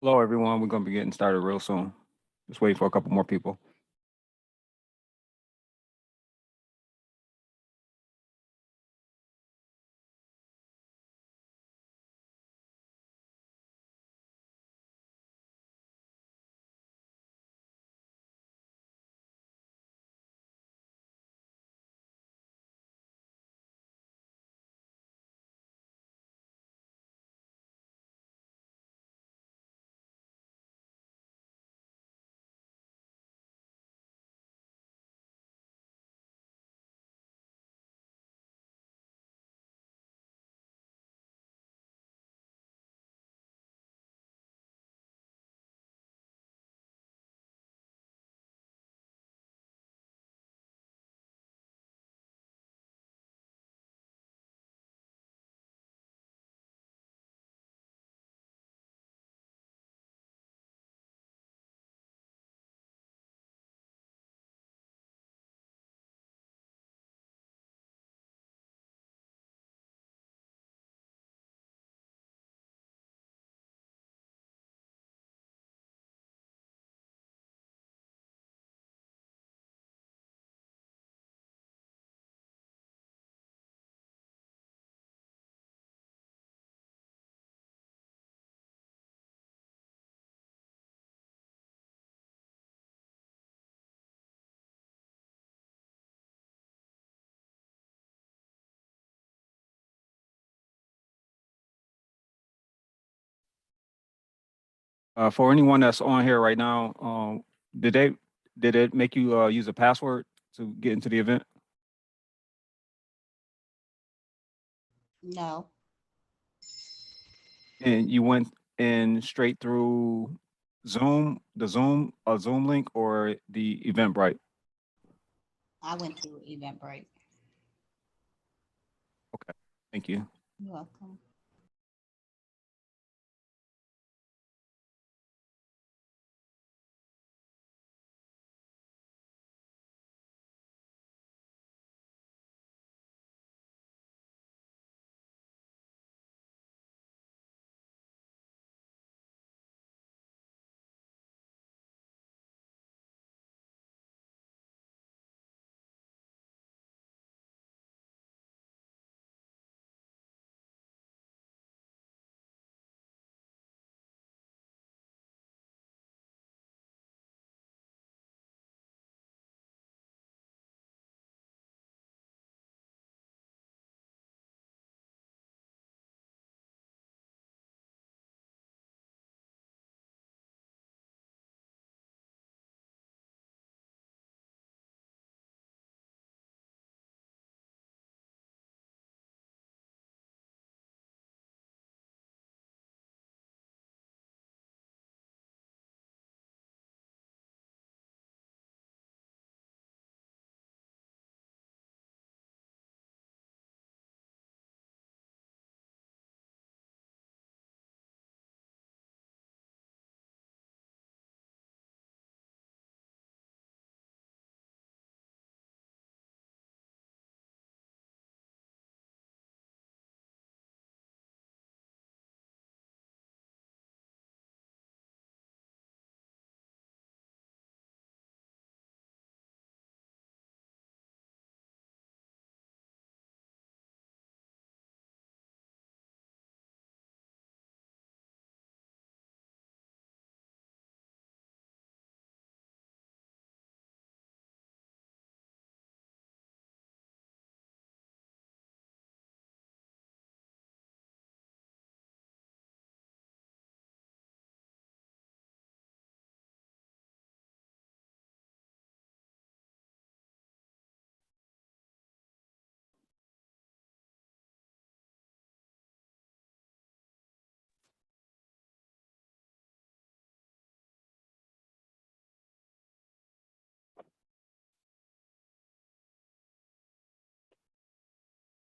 Hello, everyone. We're going to be getting started real soon. Just wait for a couple more people. For anyone that's on here right now, did they did it make you use a password to get into the event? No, And you went in straight through Zoom, the Zoom link, or the Eventbrite? I went through Eventbrite. Okay, thank you. You're welcome.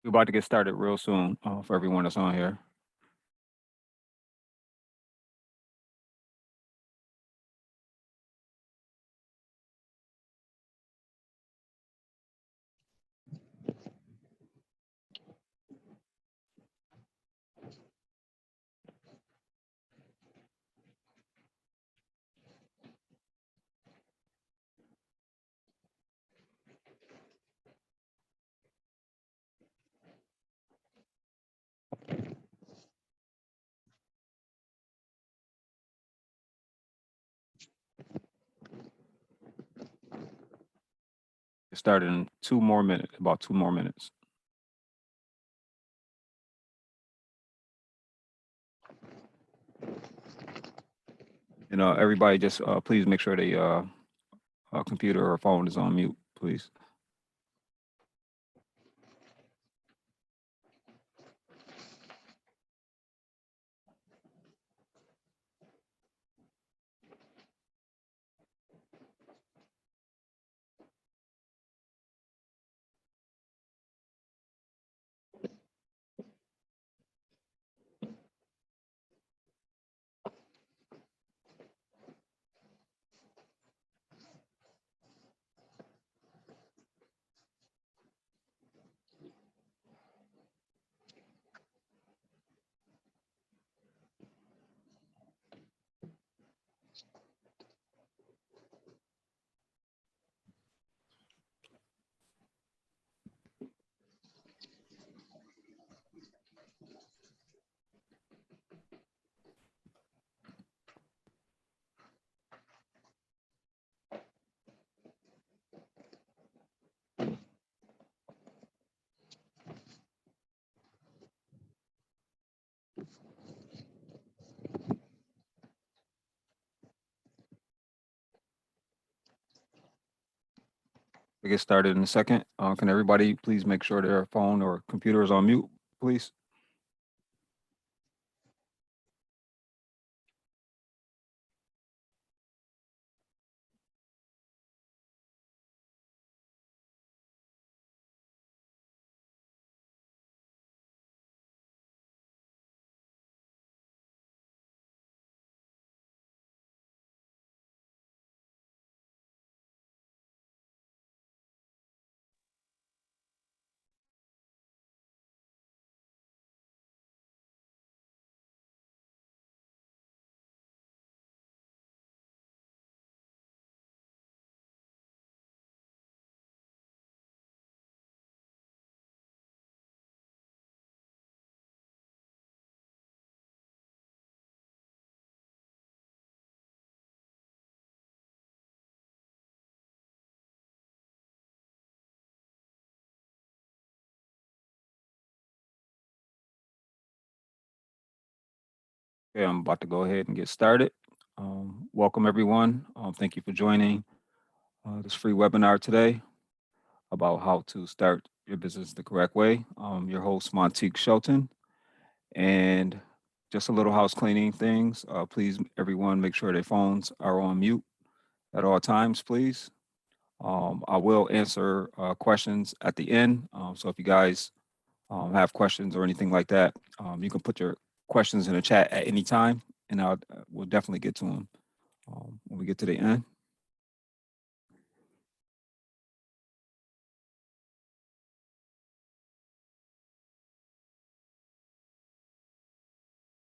We're about to get started real soon for everyone that's on here. started in 2 more minutes, about 2 more minutes. And everybody just please make sure they computer or phone is on mute, please. We get started in a second. Can everybody please make sure their phone or computer is on mute, please? Okay, I'm about to go ahead and get started. Welcome, everyone. Thank you for joining this free webinar today about how to start your business the correct way. Your host, Montique Shelton. And just a little house cleaning things. Please, everyone, make sure their phones are on mute at all times, please. I will answer questions at the end. So if you guys have questions or anything like that, you can put your questions in the chat at any time, and we'll definitely get to them when we get to the end.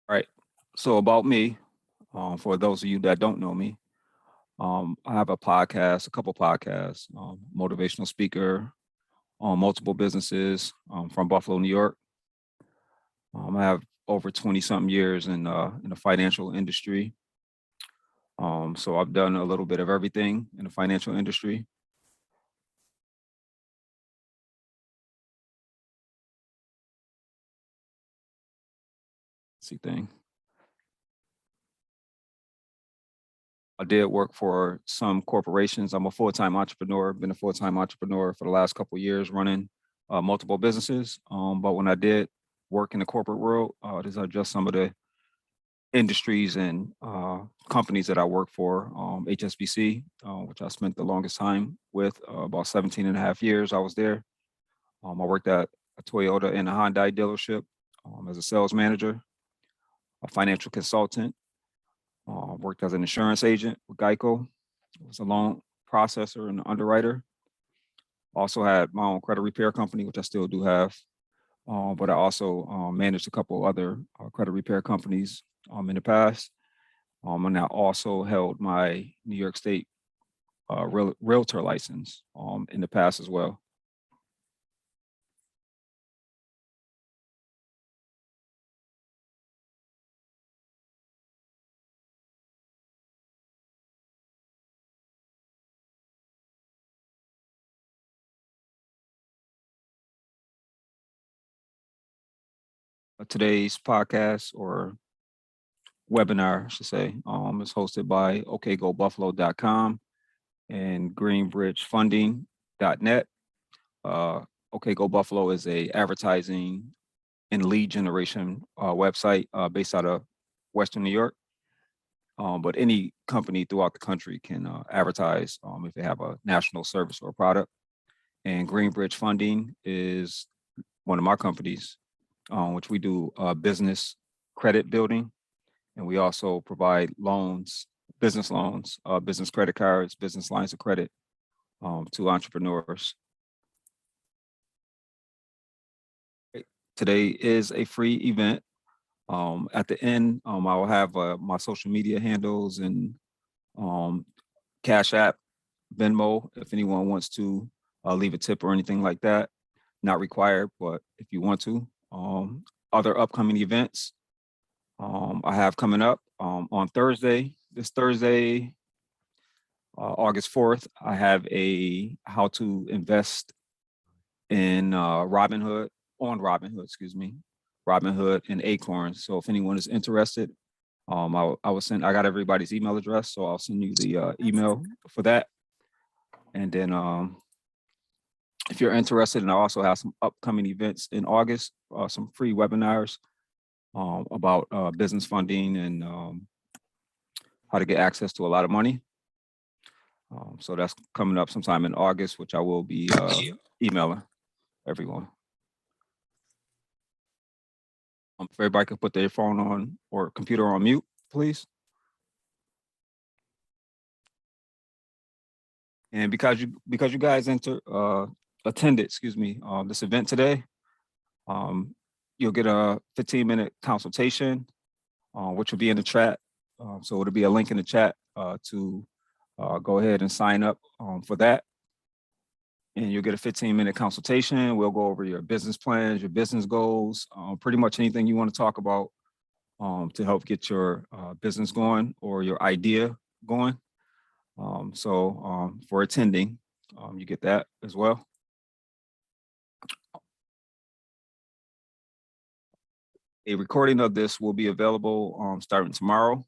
All right. So about me, for those of you that don't know me, I have a podcast, a couple podcasts, motivational speaker on multiple businesses from Buffalo, New York. I have over 20 something years in the financial industry. So I've done a little bit of everything in the financial industry. See thing. I did work for some corporations. I'm a full-time entrepreneur, been a full-time entrepreneur for the last couple of years running multiple businesses. But when I did work in the corporate world, these are just some of the industries and companies that I work for. HSBC, which I spent the longest time with, about 17 and a half years I was there. I worked at a Toyota and a Hyundai dealership as a sales manager, a financial consultant, worked as an insurance agent with Geico, was a loan processor and underwriter. Also had my own credit repair company, which I still do have. But I also managed a couple other credit repair companies in the past. And I also held my New York State realtor license in the past as well. Today's podcast or webinar, I should say, is hosted by okgobuffalo.com and greenbridgefunding.net. OK Go Buffalo is a advertising and lead generation website based out of Western New York. But any company throughout the country can advertise if they have a national service or product. And Greenbridge Funding is one of my companies, which we do business credit building. And we also provide loans, business credit cards, business lines of credit to entrepreneurs. Today is a free event. At the end, I will have my social media handles and Cash App, Venmo, if anyone wants to leave a tip or anything like that. Not required, but if you want to. Other upcoming events I have coming up on Thursday, this Thursday, August 4th, I have a how to invest in Robinhood, Robinhood and Acorns. So if anyone is interested, I will send, I got everybody's email address, so I'll send you the email for that. And then if you're interested, and I also have some upcoming events in August, some free webinars about business funding and how to get access to a lot of money. So that's coming up sometime in August, which I will be emailing everyone. If everybody could put their phone on or computer on mute, please. And because you guys attended, this event today, you'll get a 15-minute consultation, which will be in the chat. So it'll be a link in the chat to go ahead and sign up for that. And you'll get a 15-minute consultation. We'll go over your business plans, your business goals, pretty much anything you want to talk about to help get your business going or your idea going. So for attending, you get that as well. A recording of this will be available starting tomorrow.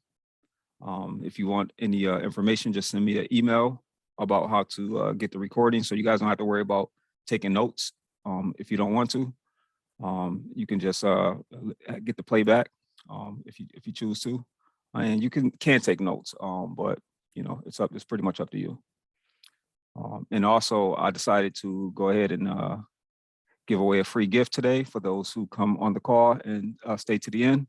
If you want any information, just send me an email about how to get the recording, so you guys don't have to worry about taking notes. If you don't want to, you can just get the playback if you choose to, and you can take notes. But you know, it's pretty much up to you. And also, I decided to go ahead and give away a free gift today for those who come on the call and stay to the end.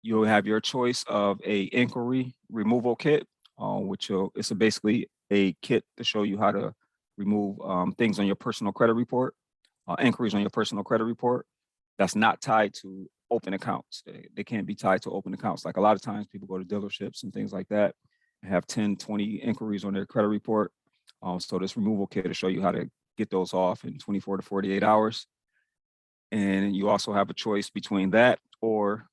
You'll have your choice of a inquiry removal kit, which it's basically a kit to show you how to remove things on your personal credit report, inquiries on your personal credit report that's not tied to open accounts. They can't be tied to open accounts. Like a lot of times people go to dealerships and things like that and have 10, 20 inquiries on their credit report. So this removal kit will show you how to get those off in 24 to 48 hours. And you also have a choice between that or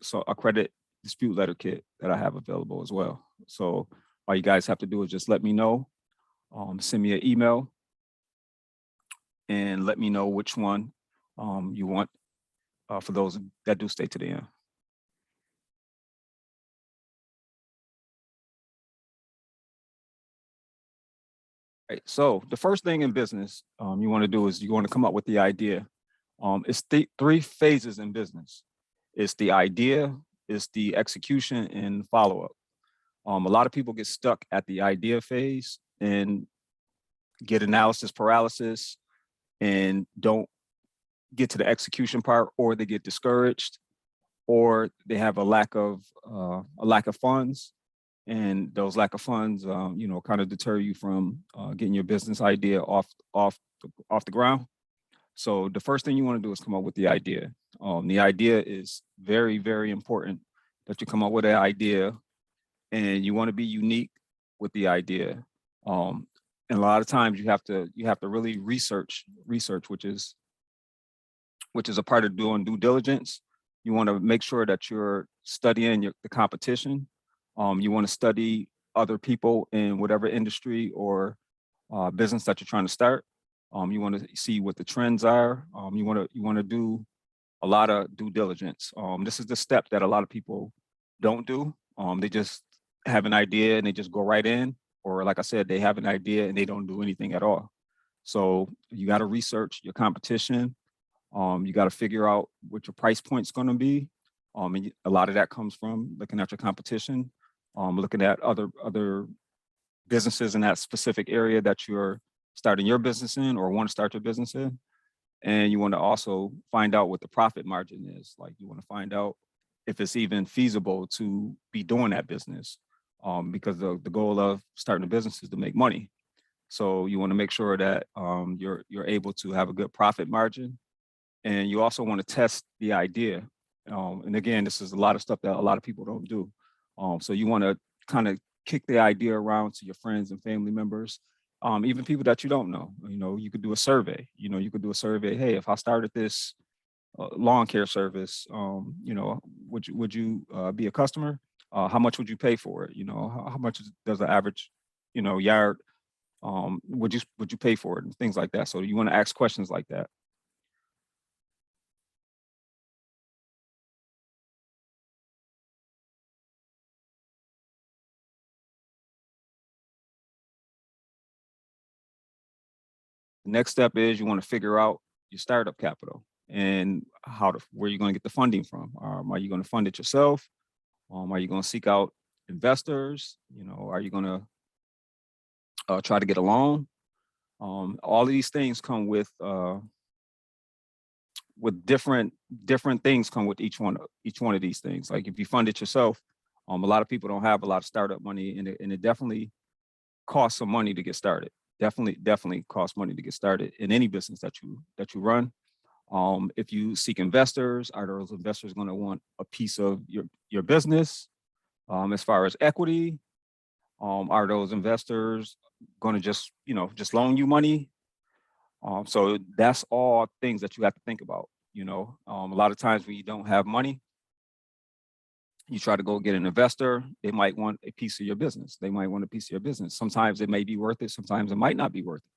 so a credit dispute letter kit that I have available as well. So all you guys have to do is just let me know, send me an email, and let me know which one you want for those that do stay to the end. Right, so the first thing in business you want to do is you want to come up with the idea. It's three phases in business. It's the idea, it's the execution, and follow-up. A lot of people get stuck at the idea phase and get analysis paralysis and don't get to the execution part, or they get discouraged, or they have a lack of funds, and those lack of funds, kind of deter you from getting your business idea off the ground. So the first thing you want to do is come up with the idea. The idea is very, very important that you come up with an idea, and you want to be unique with the idea. And a lot of times you have to really research, which is a part of doing due diligence. You want to make sure that you're studying the competition. You want to study other people in whatever industry or business that you're trying to start. You want to see what the trends are. You want to do a lot of due diligence. This is the step that a lot of people don't do. They just have an idea and they just go right in, or like I said, they have an idea and they don't do anything at all. So you got to research your competition. You got to figure out what your price point's going to be. And a lot of that comes from looking at your competition, looking at other businesses in that specific area that you're starting your business in or want to start your business in. And you want to also find out what the profit margin is. Like you want to find out if it's even feasible to be doing that business, because the goal of starting a business is to make money. So you want to make sure that you're able to have a good profit margin, and you also want to test the idea. And again, this is a lot of stuff that a lot of people don't do. So you want to kind of kick the idea around to your friends and family members, even people that you don't know. You know, you could do a survey. You know, you could do a survey. Hey, if I started this lawn care service, you know, would you be a customer? How much would you pay for it? You know, how much does the average, you know, yard would you pay for it, and things like that. So you want to ask questions like that. The next step is you want to figure out your startup capital and where you're going to get the funding from. Are you going to fund it yourself? Are you going to seek out investors? You know, are you going to try to get a loan? All of these things come with different things come with each one of these things. Like if you fund it yourself, a lot of people don't have a lot of startup money, and it definitely costs some money to get started. Definitely costs money to get started in any business that you run. If you seek investors, are those investors going to want a piece of your business? As far as equity, are those investors going to just loan you money? So that's all things that you have to think about. You know, a lot of times when you don't have money, you try to go get an investor, they might want a piece of your business. They might want a piece of your business. Sometimes it may be worth it. Sometimes it might not be worth it.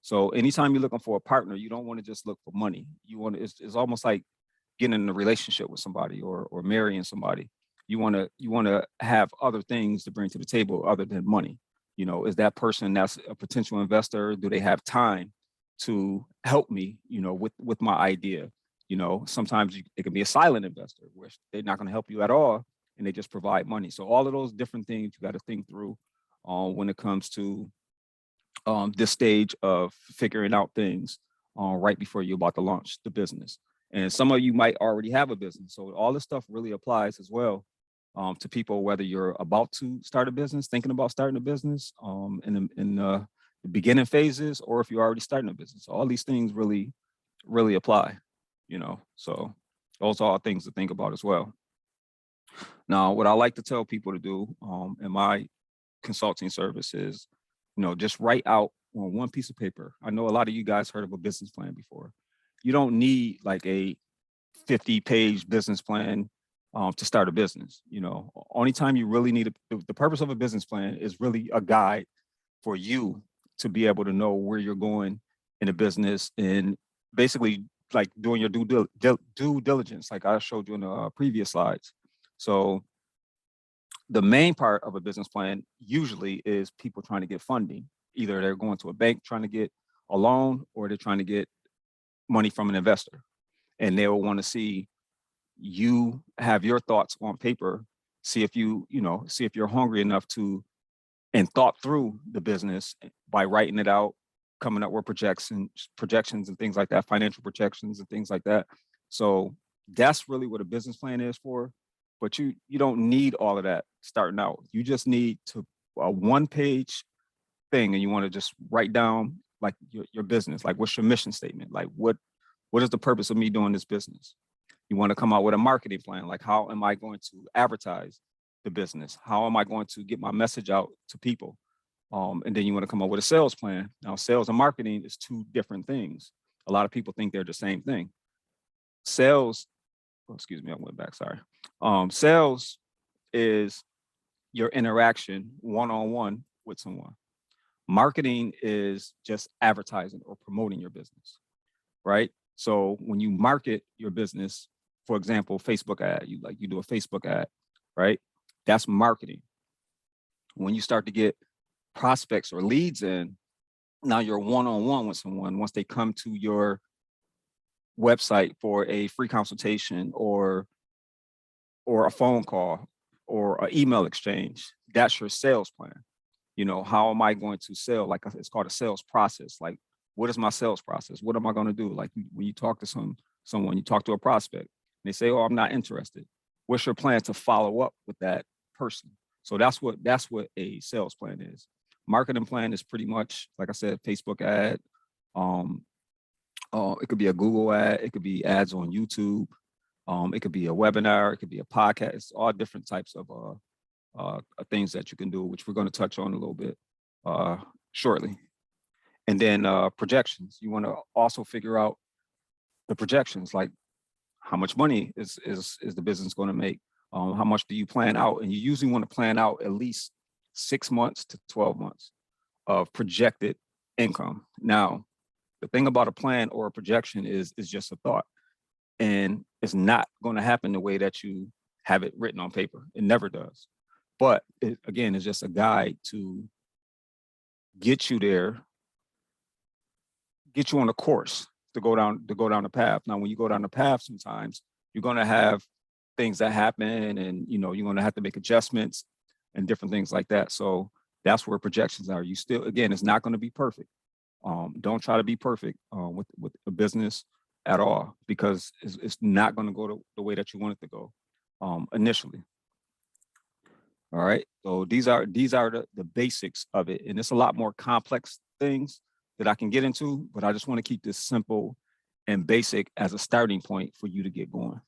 So anytime you're looking for a partner, you don't want to just look for money. You want to, it's almost like getting in a relationship with somebody or marrying somebody. You want to have other things to bring to the table other than money. You know, is that person that's a potential investor? Do they have time to help me, you know, with my idea? You know, sometimes it can be a silent investor where they're not going to help you at all, and they just provide money. So all of those different things you got to think through when it comes to this stage of figuring out things right before you're about to launch the business. And some of you might already have a business. So all this stuff really applies as well to people, whether you're about to start a business, thinking about starting a business in the beginning phases, or if you're already starting a business. All these things really apply, you know, so those are all things to think about as well. Now, what I like to tell people to do in my consulting service is, you know, just write out on one piece of paper. I know a lot of you guys heard of a business plan before. You don't need like a 50-page business plan to start a business. You know, only time you really need the purpose of a business plan is really a guide for you to be able to know where you're going in a business, and basically like doing your due diligence, like I showed you in the previous slides. So the main part of a business plan usually is people trying to get funding. Either they're going to a bank trying to get a loan, or they're trying to get money from an investor. And they will want to see you have your thoughts on paper, see if see if you're hungry enough to and thought through the business by writing it out, coming up with projections and things like that, financial projections and things like that. So that's really what a business plan is for. But you don't need all of that starting out. You just need to a one-page thing, and you want to just write down like your business, like what's your mission statement, like what is the purpose of me doing this business. You want to come out with a marketing plan, like how am I going to advertise the business? How am I going to get my message out to people? And then you want to come up with a sales plan. Now, sales and marketing is two different things. A lot of people think they're the same thing. Sales, excuse me, I went back, sorry. Sales is your interaction one-on-one with someone. Marketing is just advertising or promoting your business, right? So when you market your business, for example, Facebook ad, you do a Facebook ad, right? That's marketing. When you start to get prospects or leads in, now you're one-on-one with someone once they come to your website for a free consultation or a phone call or an email exchange. That's your sales plan. You know, how am I going to sell? Like it's called a sales process. Like, what is my sales process? What am I going to do? Like when you talk to someone, you talk to a prospect, and they say, "Oh, I'm not interested." What's your plan to follow up with that person? So that's what a sales plan is. Marketing plan is pretty much, like I said, Facebook ad. It could be a Google ad. It could be ads on YouTube. It could be a webinar. It could be a podcast. It's all different types of things that you can do, which we're going to touch on a little bit shortly. And then projections. You want to also figure out the projections, like how much money is the business going to make? How much do you plan out? And you usually want to plan out at least 6 months to 12 months of projected income. Now, the thing about a plan or a projection is just a thought, and it's not going to happen the way that you have it written on paper. It never does. But it, again, it's just a guide to get you there, get you on a course to go down the path. Now, when you go down the path, sometimes you're going to have things that happen, and you're going to have to make adjustments and different things like that. So that's where projections are. You still, again, it's not going to be perfect. Don't try to be perfect with a business at all, because it's not going to go the way that you want it to go initially. All right. So these are the basics of it, and it's a lot more complex things that I can get into, but I just want to keep this simple and basic as a starting point for you to get going.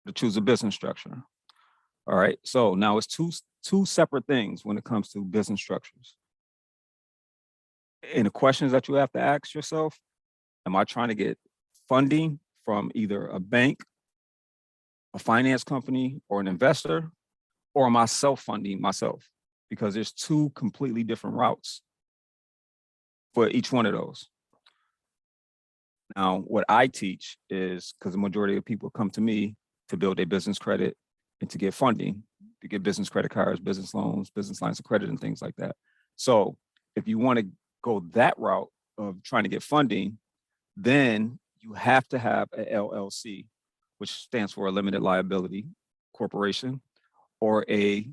To choose a business structure. All right. So now it's two separate things when it comes to business structures. And the questions that you have to ask yourself: am I trying to get funding from either a bank, a finance company, or an investor, or am I self-funding myself? Because there's two completely different routes for each one of those. Now, what I teach is, because the majority of people come to me to build their business credit and to get funding, to get business credit cards, business loans, business lines of credit, and things like that. So if you want to go that route of trying to get funding, then you have to have an LLC, which stands for a limited liability corporation, or a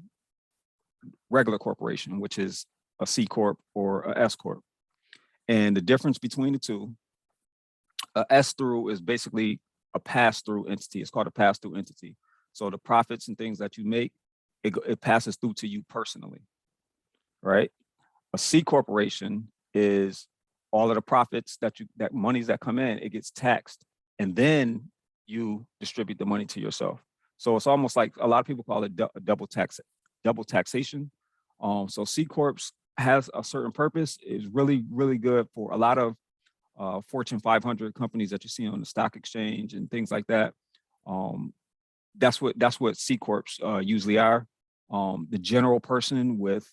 regular corporation, which is a C Corp or a S Corp. And the difference between the two, a S through is basically a pass-through entity. It's called a pass-through entity. So the profits and things that you make, it passes through to you personally, right? A C corporation is all of the profits that monies that come in, it gets taxed, and then you distribute the money to yourself. So it's almost like, a lot of people call it double taxation. So C Corps has a certain purpose. Is really, really good for a lot of Fortune 500 companies that you see on the stock exchange and things like that. That's what C Corps usually are. The general person with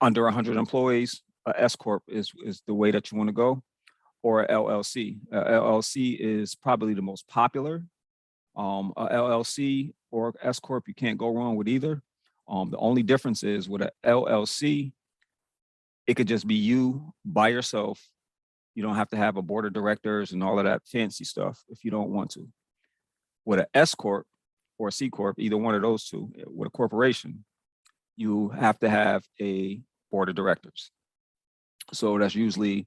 under 100 employees, a S Corp is the way that you want to go, or a LLC. LLC is probably the most popular. A LLC or S Corp, you can't go wrong with either. The only difference is with a LLC, it could just be you by yourself. You don't have to have a board of directors and all of that fancy stuff if you don't want to. With an S Corp or a C Corp, either one of those two, with a corporation, you have to have a board of directors. So that's usually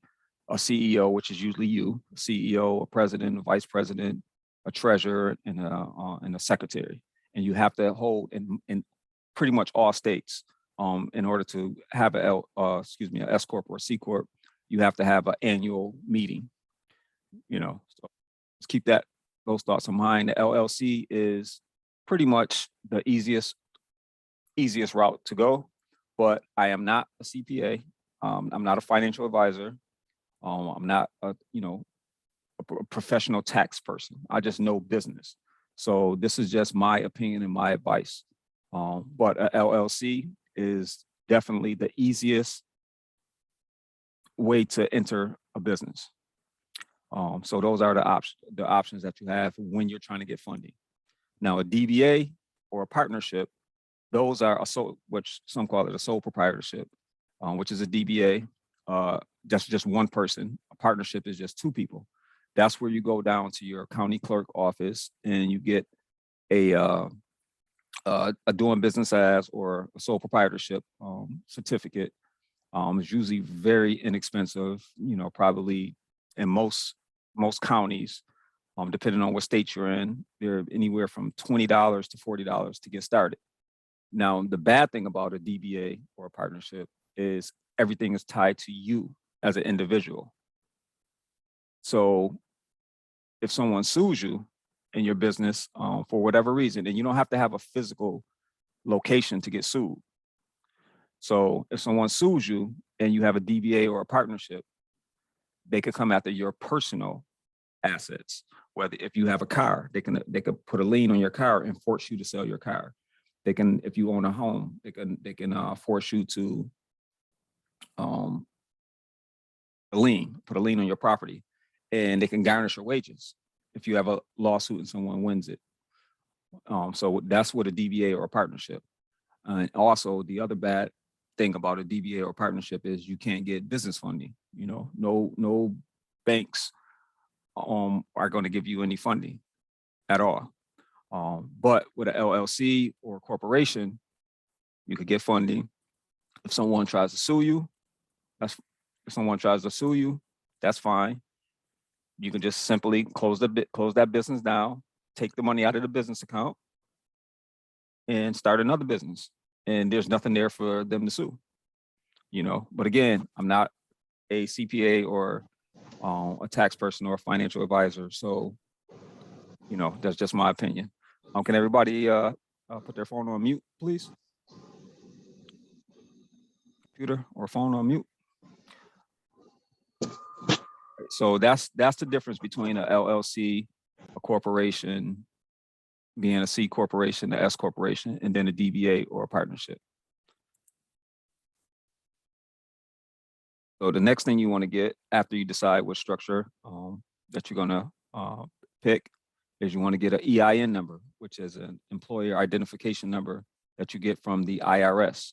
a CEO, which is usually you, a CEO, a president, a vice president, a treasurer, and a secretary. And you have to hold in pretty much all states in order to have an S Corp or a C Corp. You have to have an annual meeting. So let's keep those thoughts in mind. The LLC is pretty much the easiest route to go, but I am not a CPA. I'm not a financial advisor. I'm not a professional tax person. I just know business. So this is just my opinion and my advice. But a LLC is definitely the easiest way to enter a business. So those are the options that you have when you're trying to get funding. Now, a DBA or a partnership, those are which some call it a sole proprietorship, which is a DBA. That's just one person. A partnership is just two people. That's where you go down to your county clerk office and you get a doing business as or a sole proprietorship certificate. It's usually very inexpensive, probably in most counties, depending on what state you're in, they're anywhere from $20 to $40 to get started. Now, the bad thing about a DBA or a partnership is everything is tied to you as an individual. So if someone sues you in your business for whatever reason, and you don't have to have a physical location to get sued. So if someone sues you and you have a DBA or a partnership, they could come after your personal assets. Whether if you have a car, they could put a lien on your car and force you to sell your car. They can, if you own a home, they can force you to put a lien on your property, and they can garnish your wages if you have a lawsuit and someone wins it. So that's what a DBA or a partnership. And also the other bad thing about a DBA or partnership is you can't get business funding. No banks are going to give you any funding at all. But with an LLC or a corporation, you could get funding. If someone tries to sue you, that's fine. You can just simply close that business down, take the money out of the business account, and start another business. And there's nothing there for them to sue. But again, I'm not a CPA or a tax person or a financial advisor. So, that's just my opinion. Can everybody put their phone on mute, please? Computer or phone on mute. So that's the difference between a LLC, a corporation, being a C corporation, the S corporation, and then a DBA or a partnership. So the next thing you want to get after you decide what structure that you're going to pick is you want to get an EIN number, which is an employer identification number that you get from the IRS.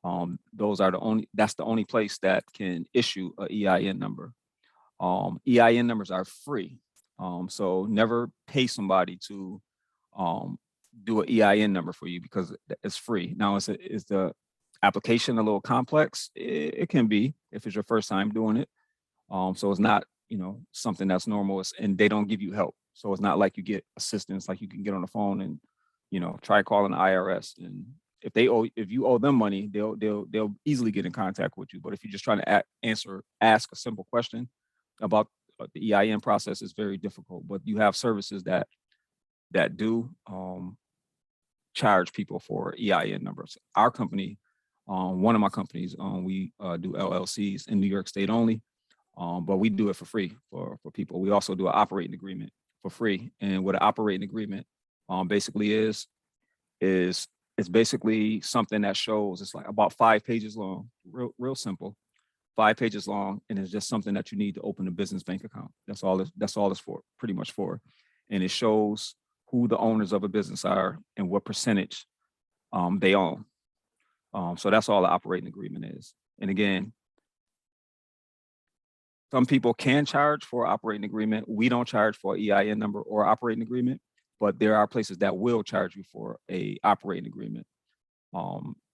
That's the only place that can issue an EIN number. EIN numbers are free. So never pay somebody to do an EIN number for you because it's free. Now, is the application a little complex? It can be if it's your first time doing it. So it's not, something that's normal, and they don't give you help. So it's not like you get assistance, like you can get on the phone and, try calling the IRS. And if you owe them money, they'll easily get in contact with you. But if you're just trying to ask a simple question about the EIN process, is very difficult. But you have services that do charge people for EIN numbers. Our company, one of my companies, we do LLCs in New York State only, but we do it for free for people. We also do an operating agreement for free. And what an operating agreement basically is it's basically something that shows, it's like about 5 pages long, real simple, 5 pages long, and it's just something that you need to open a business bank account. That's all it's for, pretty much for. And it shows who the owners of a business are and what percentage they own. So that's all the operating agreement is. And again, some people can charge for operating agreement. We don't charge for an EIN number or operating agreement, but there are places that will charge you for a operating agreement.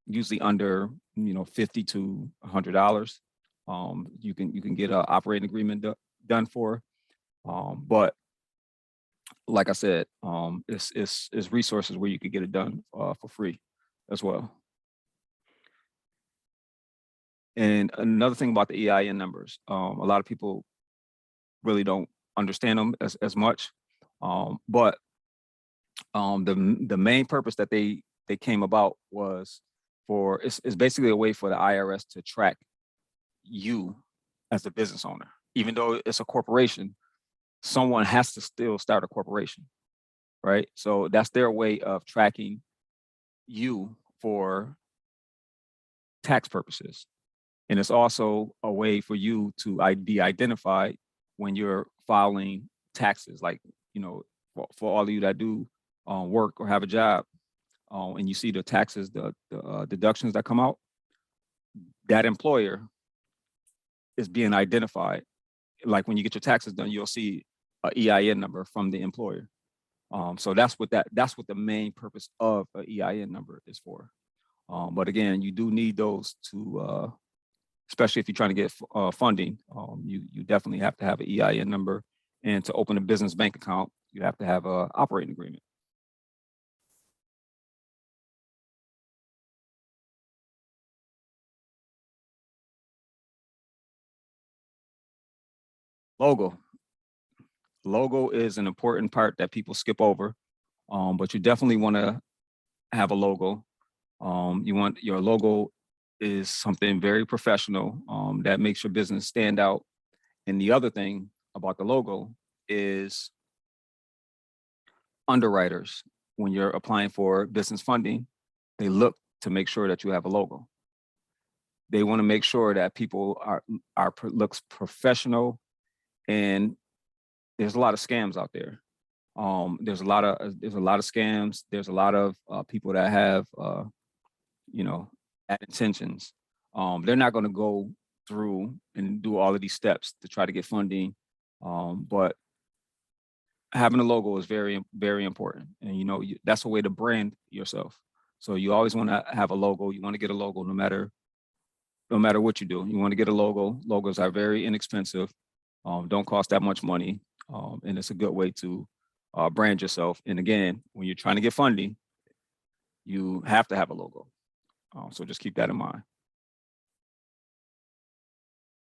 Usually under $50 to $100. You can get an operating agreement done for. But like I said, it's resources where you could get it done for free as well. And another thing about the EIN numbers, a lot of people really don't understand them as much. But the main purpose that they came about was it's basically a way for the IRS to track you as the business owner. Even though it's a corporation, someone has to still start a corporation, right? So that's their way of tracking you for tax purposes. And it's also a way for you to be identified when you're filing taxes, like, for all of you that do work or have a job, and you see the taxes, the deductions that come out, that employer is being identified. Like when you get your taxes done, you'll see a EIN number from the employer. So that's what the main purpose of an EIN number is for. But again, you do need those to, especially if you're trying to get funding. You definitely have to have an EIN number, and to open a business bank account, you have to have an operating agreement. Logo. Logo is an important part that people skip over, but you definitely want to have a logo. You want your logo is something very professional that makes your business stand out. And the other thing about the logo is underwriters, when you're applying for business funding, they look to make sure that you have a logo. They want to make sure that people looks professional, and there's a lot of scams out there. There's a lot of scams. There's a lot of people that have bad intentions. They're not going to go through and do all of these steps to try to get funding, but having a logo is very, very important. And that's a way to brand yourself. So you always want to have a logo. You want to get a logo no matter what you do. You want to get a logo. Logos are very inexpensive, don't cost that much money, and it's a good way to brand yourself. And again, when you're trying to get funding, you have to have a logo. So just keep that in mind.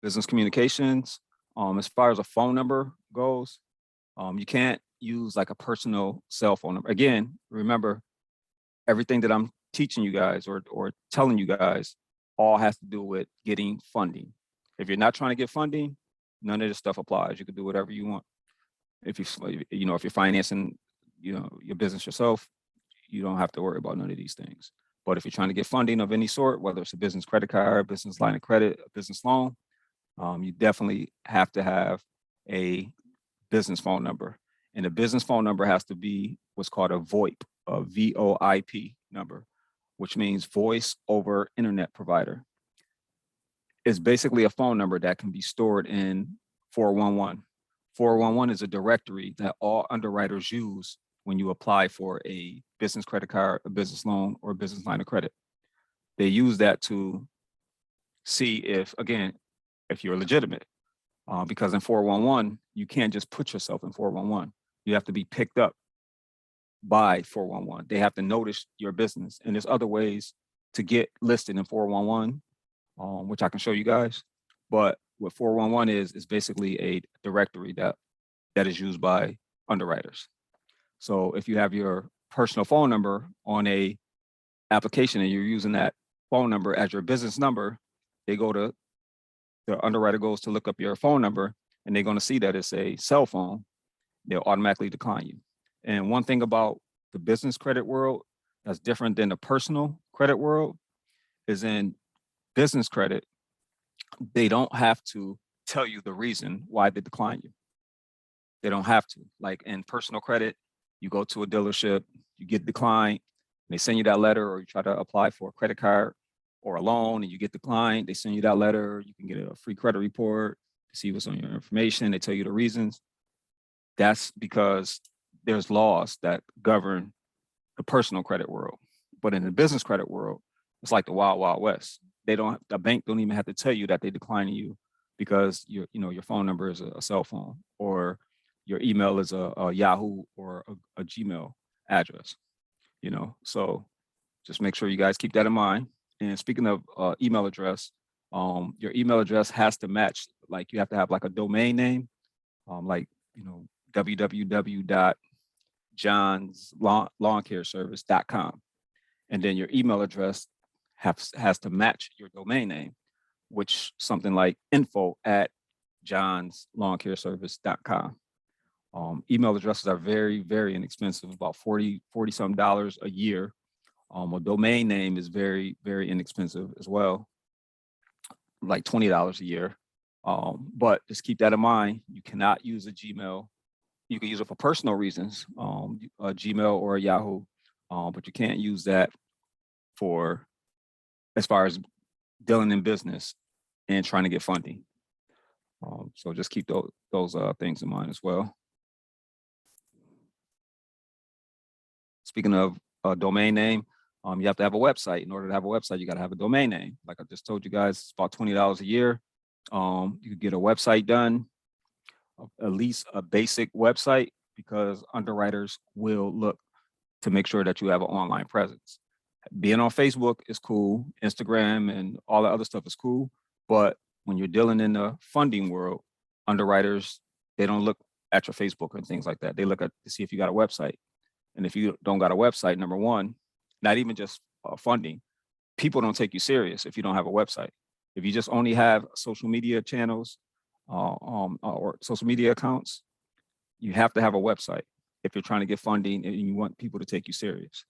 Business communications, as far as a phone number goes, you can't use like a personal cell phone number. Again, remember, everything that I'm teaching you guys or telling you guys all has to do with getting funding. If you're not trying to get funding, none of this stuff applies. You can do whatever you want. If you're financing, your business yourself, you don't have to worry about none of these things. But if you're trying to get funding of any sort, whether it's a business credit card, business line of credit, a business loan, you definitely have to have a business phone number. And the business phone number has to be what's called a VoIP, a VoIP number, which means voice over internet provider. It's basically a phone number that can be stored in 411. 411 is a directory that all underwriters use when you apply for a business credit card, a business loan, or a business line of credit. They use that to see if you're legitimate. Because in 411, you can't just put yourself in 411. You have to be picked up by 411. They have to notice your business. And there's other ways to get listed in 411, which I can show you guys. But what 411 is basically a directory that is used by underwriters. So if you have your personal phone number on a application and you're using that phone number as your business number, the underwriter goes to look up your phone number, and they're going to see that it's a cell phone. They'll automatically decline you. And one thing about the business credit world that's different than the personal credit world is in business credit, they don't have to tell you the reason why they decline you. They don't have to. Like in personal credit, you go to a dealership, you get declined, they send you that letter, or you try to apply for a credit card or a loan and you get declined, they send you that letter, you can get a free credit report, see what's on your information, they tell you the reasons. That's because there's laws that govern the personal credit world. But in the business credit world, it's like the wild, wild west. The bank don't even have to tell you that they decline you because your phone number is a cell phone, or your email is a Yahoo or a Gmail address. So just make sure you guys keep that in mind. And speaking of email address, your email address has to match. Like you have to have like a domain name, like www.johnslawncareservice.com, and then your email address has to match your domain name, which something like info@johnslawncareservice.com. Email addresses are very, very inexpensive, about $40 some a year. A domain name is very, very inexpensive as well. like $20 a year. But just keep that in mind. You cannot use a Gmail. You can use it for personal reasons, a Gmail or a Yahoo, but you can't use that for as far as dealing in business and trying to get funding. So just keep those things in mind as well. Speaking of a domain name, you have to have a website. In order to have a website, you got to have a domain name. Like I just told you guys, it's about $20 a year. You could get a website done, at least a basic website, because underwriters will look to make sure that you have an online presence. Being on Facebook is cool, Instagram and all the other stuff is cool, but when you're dealing in the funding world, underwriters, they don't look at your Facebook and things like that. They look at to see if you got a website. And if you don't got a website, number one, not even just funding, people don't take you serious if you don't have a website. If you just only have social media channels or social media accounts, you have to have a website if you're trying to get funding and you want people to take you serious.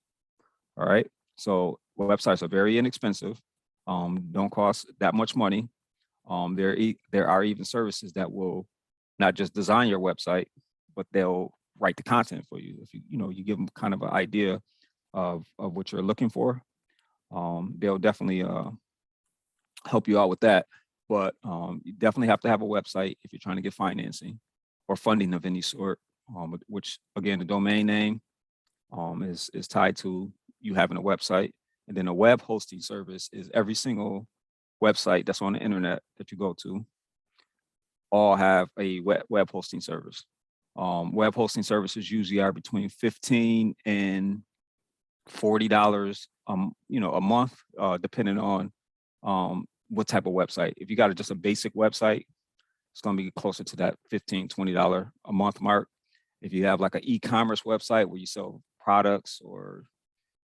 All right. So websites are very inexpensive, don't cost that much money. There are even services that will not just design your website, but they'll write the content for you. If you give them kind of an idea of what you're looking for, they'll definitely help you out with that. But you definitely have to have a website if you're trying to get financing or funding of any sort, which again, the domain name is tied to you having a website. And then a web hosting service is every single website that's on the internet that you go to all have a web hosting service. Web hosting services usually are between $15 and $40, a month, depending on what type of website. If you got just a basic website, it's going to be closer to that $15, $20 a month mark. If you have like an e-commerce website where you sell products, or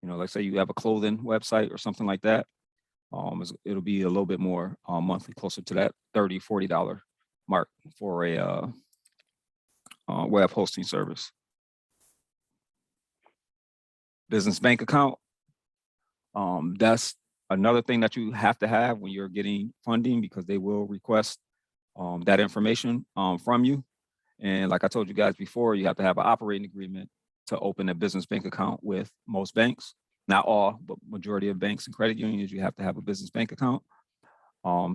let's say you have a clothing website or something like that, it'll be a little bit more monthly, closer to that $30, $40 mark for a web hosting service. Business bank account. That's another thing that you have to have when you're getting funding, because they will request that information from you. And like I told you guys before, you have to have an operating agreement to open a business bank account with most banks. Not all, but majority of banks and credit unions, you have to have a business bank account.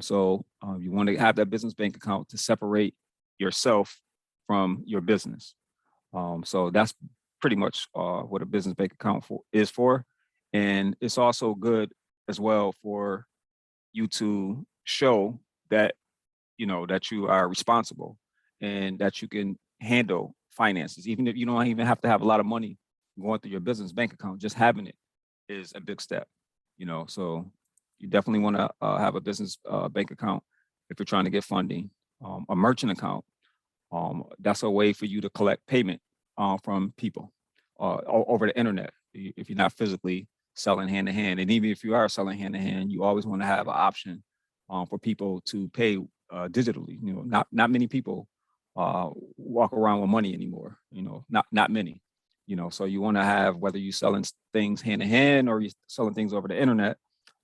So you want to have that business bank account to separate yourself from your business. So that's pretty much what a business bank account is for. And it's also good as well for you to show that, that you are responsible and that you can handle finances. Even if you don't even have to have a lot of money going through your business bank account, just having it is a big step, so you definitely want to have a business bank account if you're trying to get funding. A merchant account, that's a way for you to collect payment from people over the internet if you're not physically selling hand to hand. And even if you are selling hand to hand, you always want to have an option for people to pay digitally. Not many people walk around with money anymore. Not many. So you want to have, whether you're selling things hand to hand or you're selling things over the internet,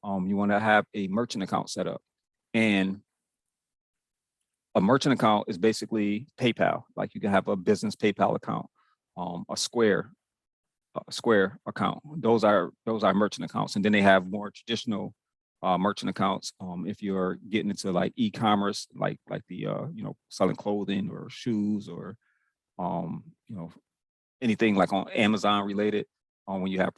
you want to have a merchant account set up. And a merchant account is basically PayPal. Like you can have a business PayPal account, a Square account. Those are merchant accounts. And then they have more traditional merchant accounts. If you're getting into like e-commerce, like the selling clothing or shoes or anything like on Amazon related, when you have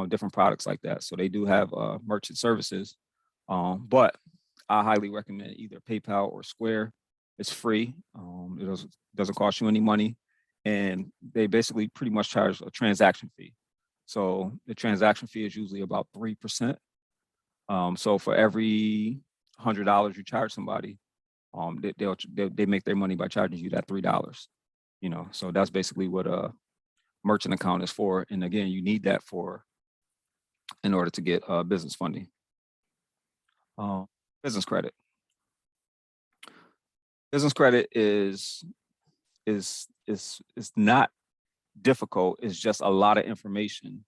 different products like that. So they do have merchant services, but I highly recommend either PayPal or Square. It's free. It doesn't cost you any money, and they basically pretty much charge a transaction fee. So the transaction fee is usually about 3%. So for every $100 you charge somebody, they make their money by charging you that $3. So that's basically what a merchant account is for. And again, you need that in order to get business funding. Business credit. Business credit is not difficult. It's just a lot of information,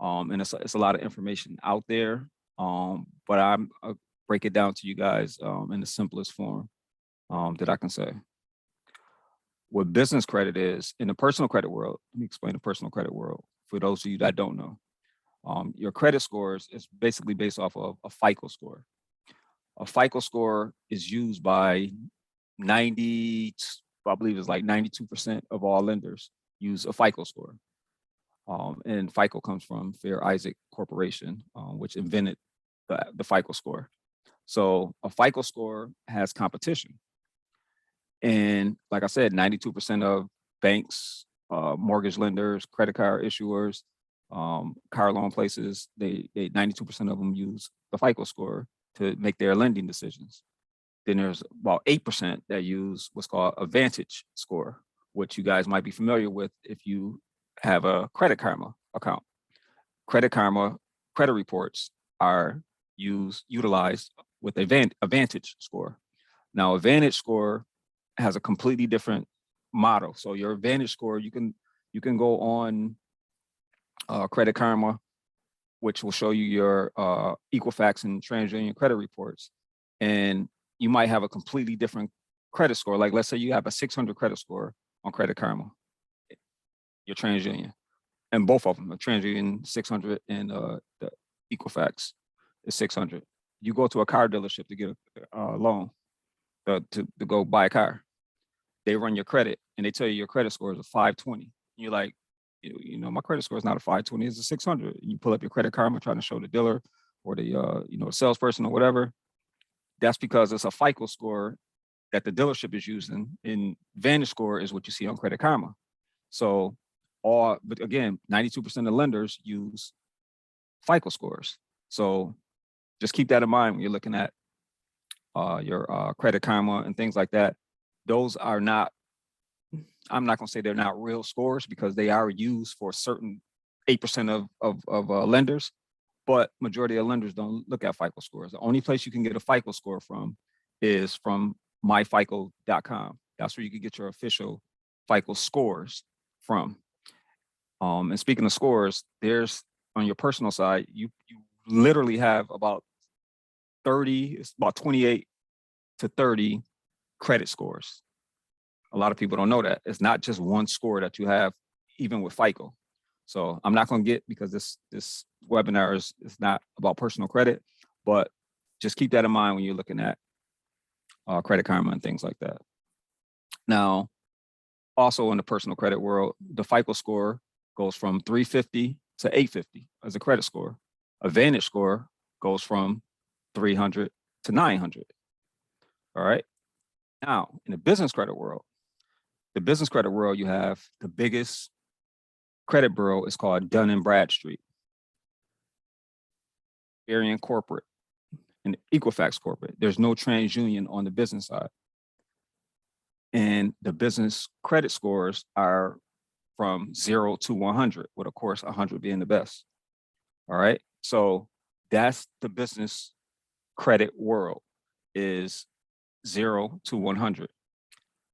and it's a lot of information out there. But I'm break it down to you guys in the simplest form that I can say. What business credit is in the personal credit world, let me explain the personal credit world for those of you that don't know. Your credit scores is basically based off of a FICO score. A FICO score is used by 90, I believe it's like 92% of all lenders use a FICO score. And FICO comes from Fair Isaac Corporation, which invented the FICO score. So a FICO score has competition. And like I said, 92% of banks, mortgage lenders, credit card issuers, car loan places, they 92% of them use the FICO score to make their lending decisions. Then there's about 8% that use what's called a Vantage score, which you guys might be familiar with if you have a Credit Karma account. Credit Karma credit reports are utilized with a Vantage score. Now, a Vantage score has a completely different model. So your Vantage score, you can go on Credit Karma, which will show you your Equifax and TransUnion credit reports. And you might have a completely different credit score. Like let's say you have a 600 credit score on Credit Karma, your TransUnion, and both of them, the TransUnion 600 and the Equifax is 600. You go to a car dealership to get a loan to go buy a car. They run your credit and they tell you your credit score is a 520. You're like, you know, my credit score is not a 520, it's a 600. You pull up your Credit Karma trying to show the dealer or the the salesperson or whatever. That's because it's a FICO score that the dealership is using, and Vantage score is what you see on Credit Karma. So but again, 92% of lenders use FICO scores. So just keep that in mind when you're looking at your Credit Karma and things like that. Those are not, I'm not gonna say they're not real scores because they are used for certain 8% of lenders, but majority of lenders don't look at FICO scores. The only place you can get a FICO score from is from myfico.com. That's where you can get your official FICO scores from. And speaking of scores, there's on your personal side, you literally have about 28 to 30 credit scores. A lot of people don't know that. It's not just one score that you have, even with FICO. So I'm not going to get, because this webinar is not about personal credit, but just keep that in mind when you're looking at Credit Karma and things like that. Now, also in the personal credit world, the FICO score goes from 350 to 850 as a credit score. A Vantage score goes from 300 to 900. All right. Now, in the business credit world, you have the biggest credit bureau is called Dun & Bradstreet, Arian Corporate, and Equifax Corporate. There's no TransUnion on the business side. And the business credit scores are from 0 to 100, with of course 100 being the best. All right. So that's the business credit world, is 0 to 100.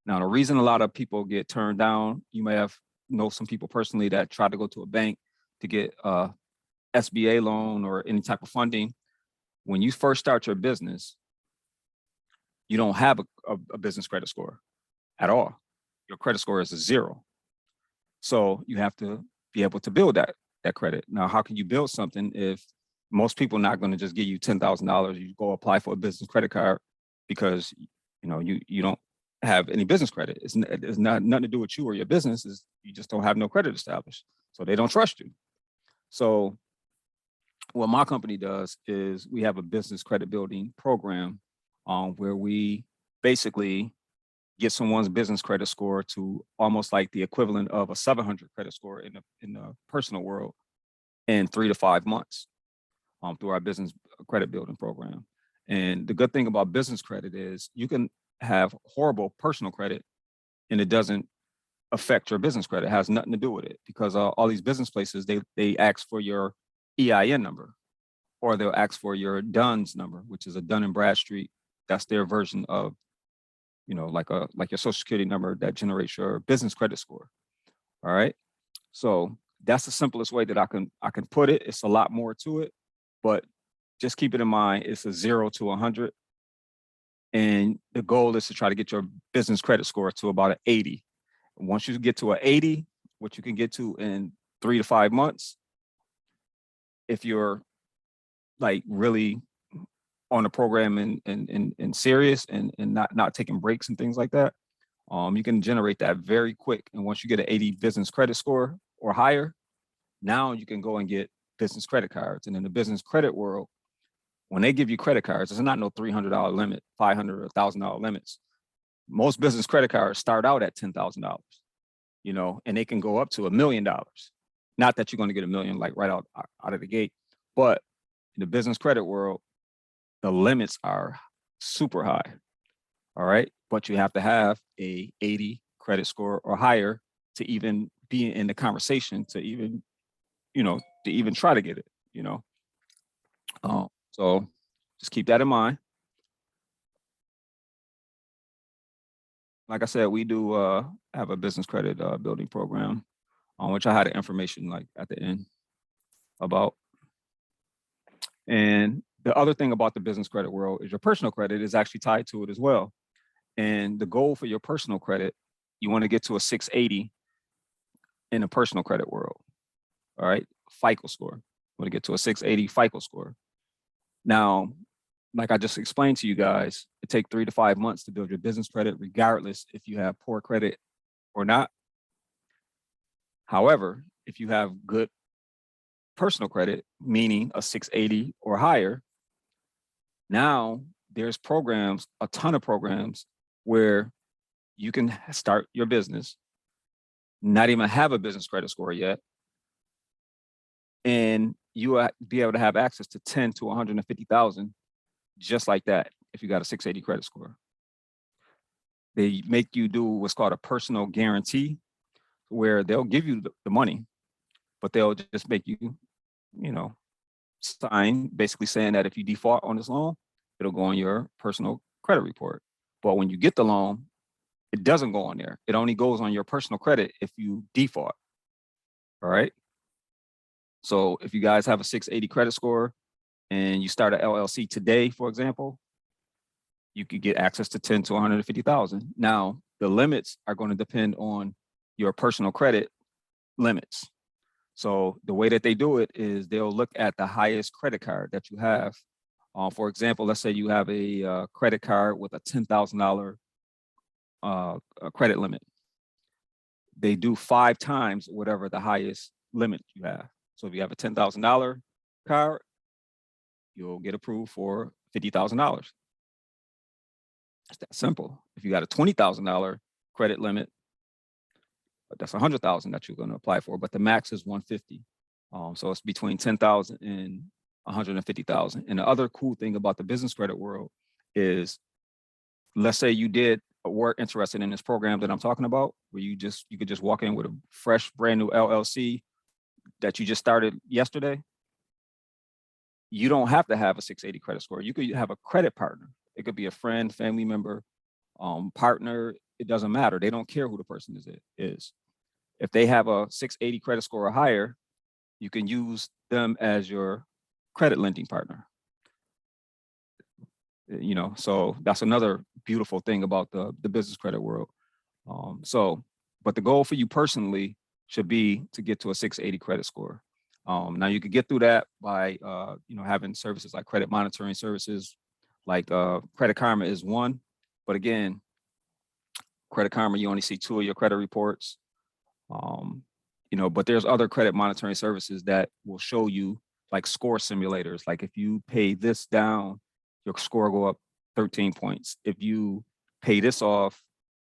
Now, the reason a lot of people get turned down, you may have know some people personally that try to go to a bank to get a SBA loan or any type of funding. When you first start your business, you don't have a business credit score at all. Your credit score is a 0. So you have to be able to build that credit. Now, how can you build something if most people are not going to just give you $10,000? You go apply for a business credit card because you don't have any business credit. It's not nothing to do with you or your business. Is you just don't have no credit established, so they don't trust you. So what my company does is we have a business credit building program where we basically get someone's business credit score to almost like the equivalent of a 700 credit score in the personal world in 3 to 5 months through our business credit building program. And the good thing about business credit is you can have horrible personal credit and it doesn't affect your business credit. It has nothing to do with it, because all these business places, they ask for your EIN number, or they'll ask for your DUNS number, which is a Dun & Bradstreet. That's their version of, like your social security number that generates your business credit score. All right. So that's the simplest way that I can put it. It's a lot more to it, but just keep it in mind, it's a 0 to 100. And the goal is to try to get your business credit score to about an 80. Once you get to an 80, what you can get to in 3 to 5 months, if you're like really on the program and serious and not taking breaks and things like that, you can generate that very quick. And once you get an 80 business credit score or higher, now you can go and get business credit cards. And in the business credit world, when they give you credit cards, it's not no $300 limit, $500 or $1,000 limits. Most business credit cards start out at $10,000, you know, and they can go up to $1 million. Not that you're going to get $1 million like right out of the gate, but in the business credit world, the limits are super high. All right, but you have to have a 80 credit score or higher to even be in the conversation, to even, you know, to even try to get it, you know. So just keep that in mind. Like I said, we do have a business credit building program, on which I had information like at the end about. And the other thing about the business credit world is your personal credit is actually tied to it as well. And the goal for your personal credit, you want to get to a 680 in the personal credit world. All right, FICO score. You want to get to a 680 FICO score. Now, like I just explained to you guys, it takes 3 to 5 months to build your business credit, regardless if you have poor credit or not. However, if you have good personal credit, meaning a 680 or higher, now there's programs, a ton of programs where you can start your business, not even have a business credit score yet, and you will be able to have access to 10 to 150,000 just like that if you got a 680 credit score. They make you do what's called a personal guarantee, where they'll give you the money, but they'll just make you, you know, sign basically saying that if you default on this loan, it'll go on your personal credit report. But when you get the loan, it doesn't go on there. It only goes on your personal credit if you default. All right. So if you guys have a 680 credit score and you start an LLC today, for example, you could get access to 10 to 150,000. Now, the limits are going to depend on your personal credit limits. So the way that they do it is they'll look at the highest credit card that you have. For example, let's say you have a credit card with a $10,000 credit limit. They do 5 times whatever the highest limit you have. So if you have a $10,000 card, you'll get approved for $50,000. It's that simple. If you got a $20,000 credit limit, that's 100,000 that you're going to apply for, but the max is 150. So it's between 10,000 and 150,000. And the other cool thing about the business credit world is, let's say you were interested in this program that I'm talking about, where you could just walk in with a fresh, brand new LLC that you just started yesterday. You don't have to have a 680 credit score. You could have a credit partner. It could be a friend, family member, partner. It doesn't matter. They don't care who the person is. If they have a 680 credit score or higher, you can use them as your credit lending partner. You know, so that's another beautiful thing about the business credit world. But the goal for you personally should be to get to a 680 credit score. Now you could get through that by having services like credit monitoring services, like Credit Karma is one. But again, Credit Karma, you only see 2 of your credit reports. But there's other credit monitoring services that will show you, like score simulators. Like if you pay this down, your score go up 13 points. If you pay this off,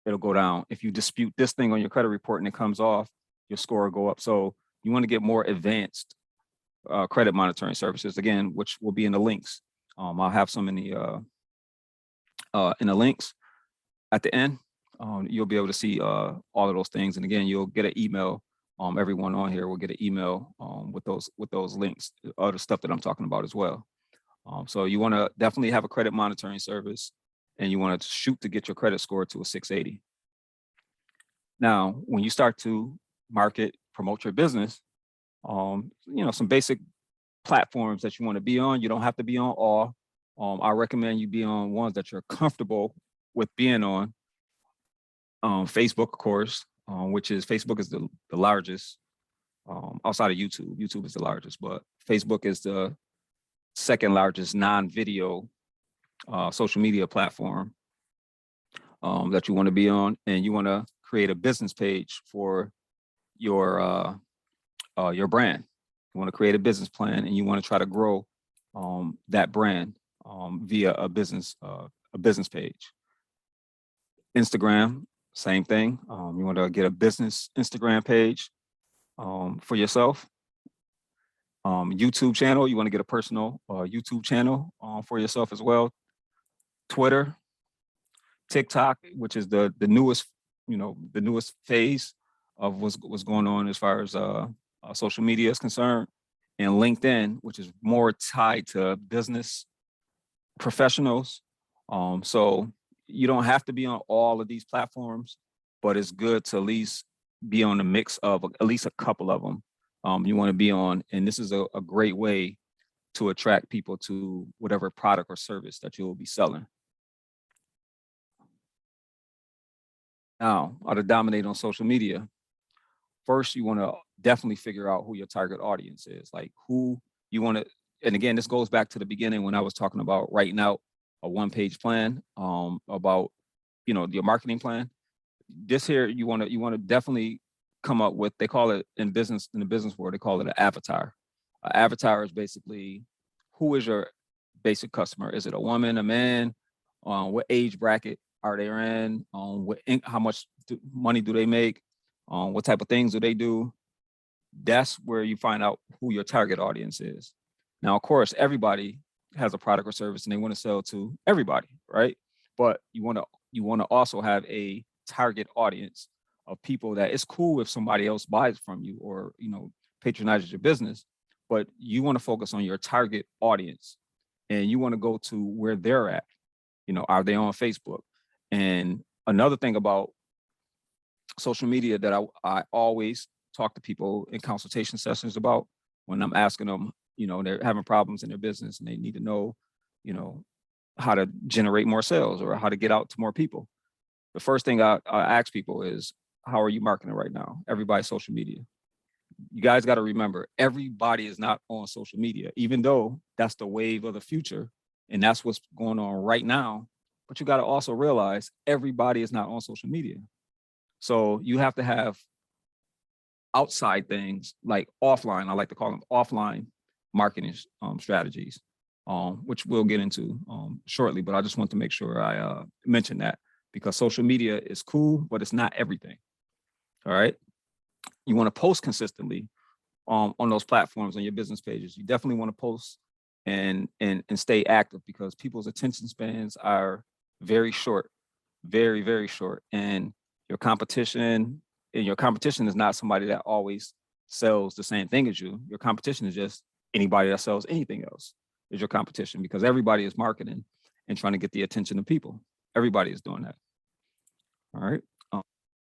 it'll go down. If you dispute this thing on your credit report and it comes off, your score will go up. So you want to get more advanced credit monitoring services, again, which will be in the links. I'll have some in the links at the end. You'll be able to see all of those things. And again, you'll get an email. Everyone on here will get an email with those links, other stuff that I'm talking about as well. So you want to definitely have a credit monitoring service, and you want to shoot to get your credit score to a 680. Now, when you start to market, promote your business, some basic platforms that you want to be on. You don't have to be on all. I recommend you be on ones that you're comfortable with being on. Facebook, of course, which is Facebook is the largest outside of YouTube. YouTube is the largest, but Facebook is the second largest non-video social media platform that you want to be on, and you want to create a business page for your brand. You want to create a business plan, and you want to try to grow that brand via a business page. Instagram, same thing. You want to get a business Instagram page for yourself. YouTube channel, you want to get a personal YouTube channel for yourself as well. Twitter, TikTok, which is the newest, the newest phase of what's going on as far as social media is concerned, and LinkedIn, which is more tied to business professionals. So you don't have to be on all of these platforms, but it's good to at least be on a mix of at least a couple of them you want to be on. And this is a great way to attract people to whatever product or service that you will be selling. Now, how to dominate on social media. First, you want to definitely figure out who your target audience is, like who you want to, and again, this goes back to the beginning when I was talking about writing out a one-page plan about, your marketing plan. This here, you want to definitely come up with, they call it in the business world, they call it an avatar. An avatar is basically, who is your basic customer? Is it a woman, a man? What age bracket are they in? How much money do they make? What type of things do they do? That's where you find out who your target audience is. Now, of course, everybody has a product or service and they want to sell to everybody, right? But you want to also have a target audience of people that it's cool if somebody else buys from you or, patronizes your business, but you want to focus on your target audience and you want to go to where they're at. Are they on Facebook? And another thing about social media that I always talk to people in consultation sessions about when I'm asking them, they're having problems in their business and they need to know, how to generate more sales or how to get out to more people. The first thing I ask people is, how are you marketing right now? Everybody's social media. You guys got to remember, everybody is not on social media, even though that's the wave of the future. And that's what's going on right now. But you got to also realize everybody is not on social media. So you have to have outside things like offline, I like to call them offline marketing strategies, which we'll get into shortly. But I just want to make sure I mention that because social media is cool, but it's not everything. All right. You want to post consistently on those platforms on your business pages. You definitely want to post and stay active because people's attention spans are very short, very, very short. And your competition is not somebody that always sells the same thing as you. Your competition is just anybody that sells anything else is your competition because everybody is marketing and trying to get the attention of people. Everybody is doing that. All right.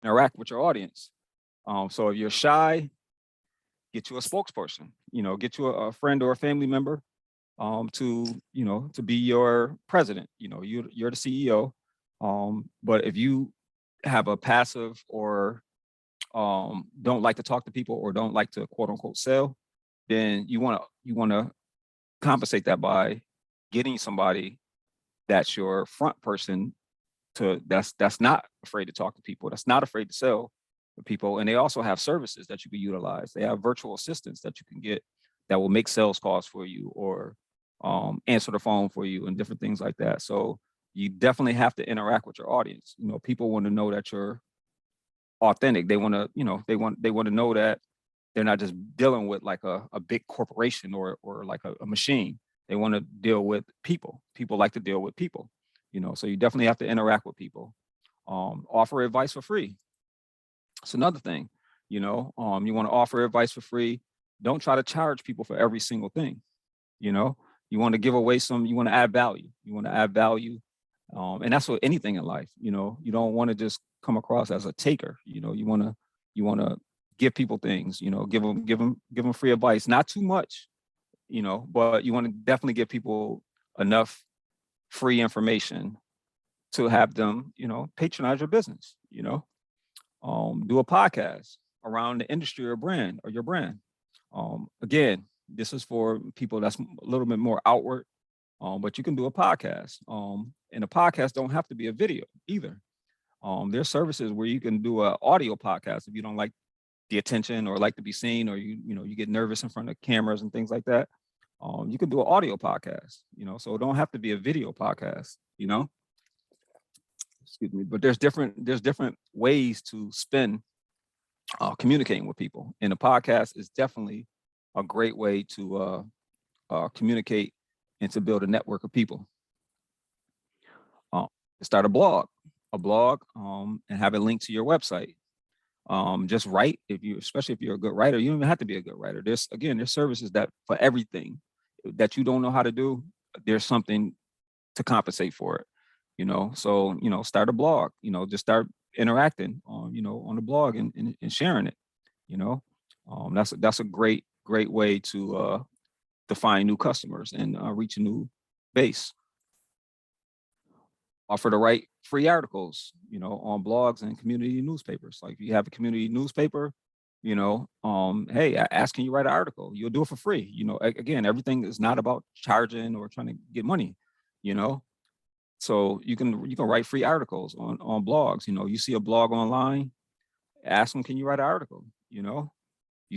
Interact with your audience. So if you're shy, get you a spokesperson, get you a friend or a family member to be your president. You're the CEO. But if you have a passive or don't like to talk to people or don't like to quote unquote sell, then you want to compensate that by getting somebody that's your front person that's not afraid to talk to people, that's not afraid to sell to people. And they also have services that you can utilize. They have virtual assistants that you can get that will make sales calls for you or answer the phone for you and different things like that. So you definitely have to interact with your audience. People want to know that you're authentic. They want to, they want to know that they're not just dealing with like a big corporation or like a machine. They want to deal with people. People like to deal with people, so you definitely have to interact with people. Offer advice for free. It's another thing, you want to offer advice for free. Don't try to charge people for every single thing. You want to give away you want to add value. And that's what anything in life, you don't want to just come across as a taker. You want to give people things, give them free advice, not too much, but you want to definitely give people enough free information to have them, patronize your business, do a podcast around the industry or brand or your brand. Again, this is for people that's a little bit more outward, but you can do a podcast. And a podcast don't have to be a video either. There's services where you can do an audio podcast if you don't like the attention or like to be seen, or you get nervous in front of cameras and things like that. You can do an audio podcast, so it don't have to be a video podcast, excuse me, but there's different ways to spend communicating with people, and a podcast is definitely a great way to communicate and to build a network of people. Start a blog, and have it linked to your website. Just write, especially if you're a good writer. You don't even have to be a good writer. There's services that for everything that you don't know how to do, there's something to compensate for it. So start a blog. Just start interacting on the blog and sharing it. That's a great way to find new customers and reach a new base. Offer to write free articles, on blogs and community newspapers. Like if you have a community newspaper, hey, ask, can you write an article? You'll do it for free. Again, everything is not about charging or trying to get money, So you can write free articles on blogs. You see a blog online, ask them, can you write an article? You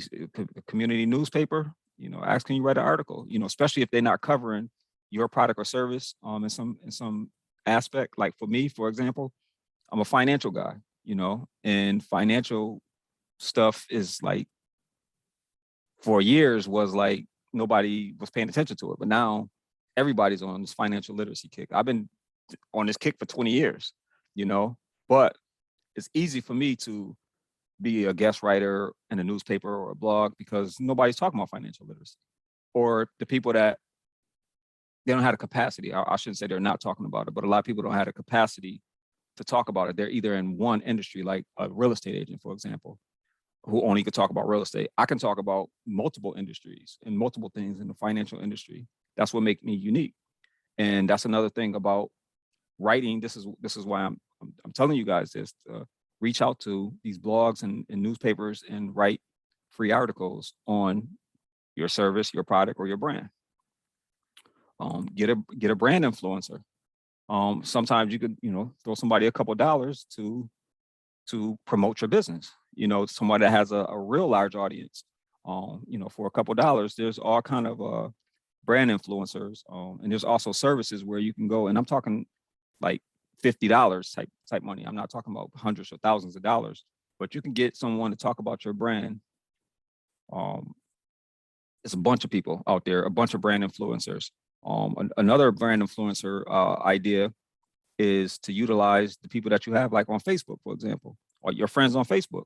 see a community newspaper, ask, can you write an article? Especially if they're not covering your product or service in some aspect. Like for me, for example, I'm a financial guy, and financial stuff is like, for years was like nobody was paying attention to it, but now everybody's on this financial literacy kick. I've been on this kick for 20 years, but it's easy for me to be a guest writer in a newspaper or a blog because nobody's talking about financial literacy, or the people that they don't have the capacity. I shouldn't say they're not talking about it, but a lot of people don't have the capacity to talk about it. They're either in one industry, like a real estate agent, for example, who only could talk about real estate. I can talk about multiple industries and multiple things in the financial industry. That's what makes me unique. And that's another thing about writing. This is why I'm telling you guys this. Reach out to these blogs and newspapers and write free articles on your service, your product, or your brand. Get a brand influencer. Sometimes you could, throw somebody a couple of dollars to promote your business. Somebody that has a real large audience. For a couple of dollars, there's all kind of brand influencers, and there's also services where you can go. And I'm talking like $50 type money. I'm not talking about hundreds or thousands of dollars, but you can get someone to talk about your brand. It's a bunch of people out there, a bunch of brand influencers. Another brand influencer idea is to utilize the people that you have, like on Facebook, for example, or your friends on Facebook.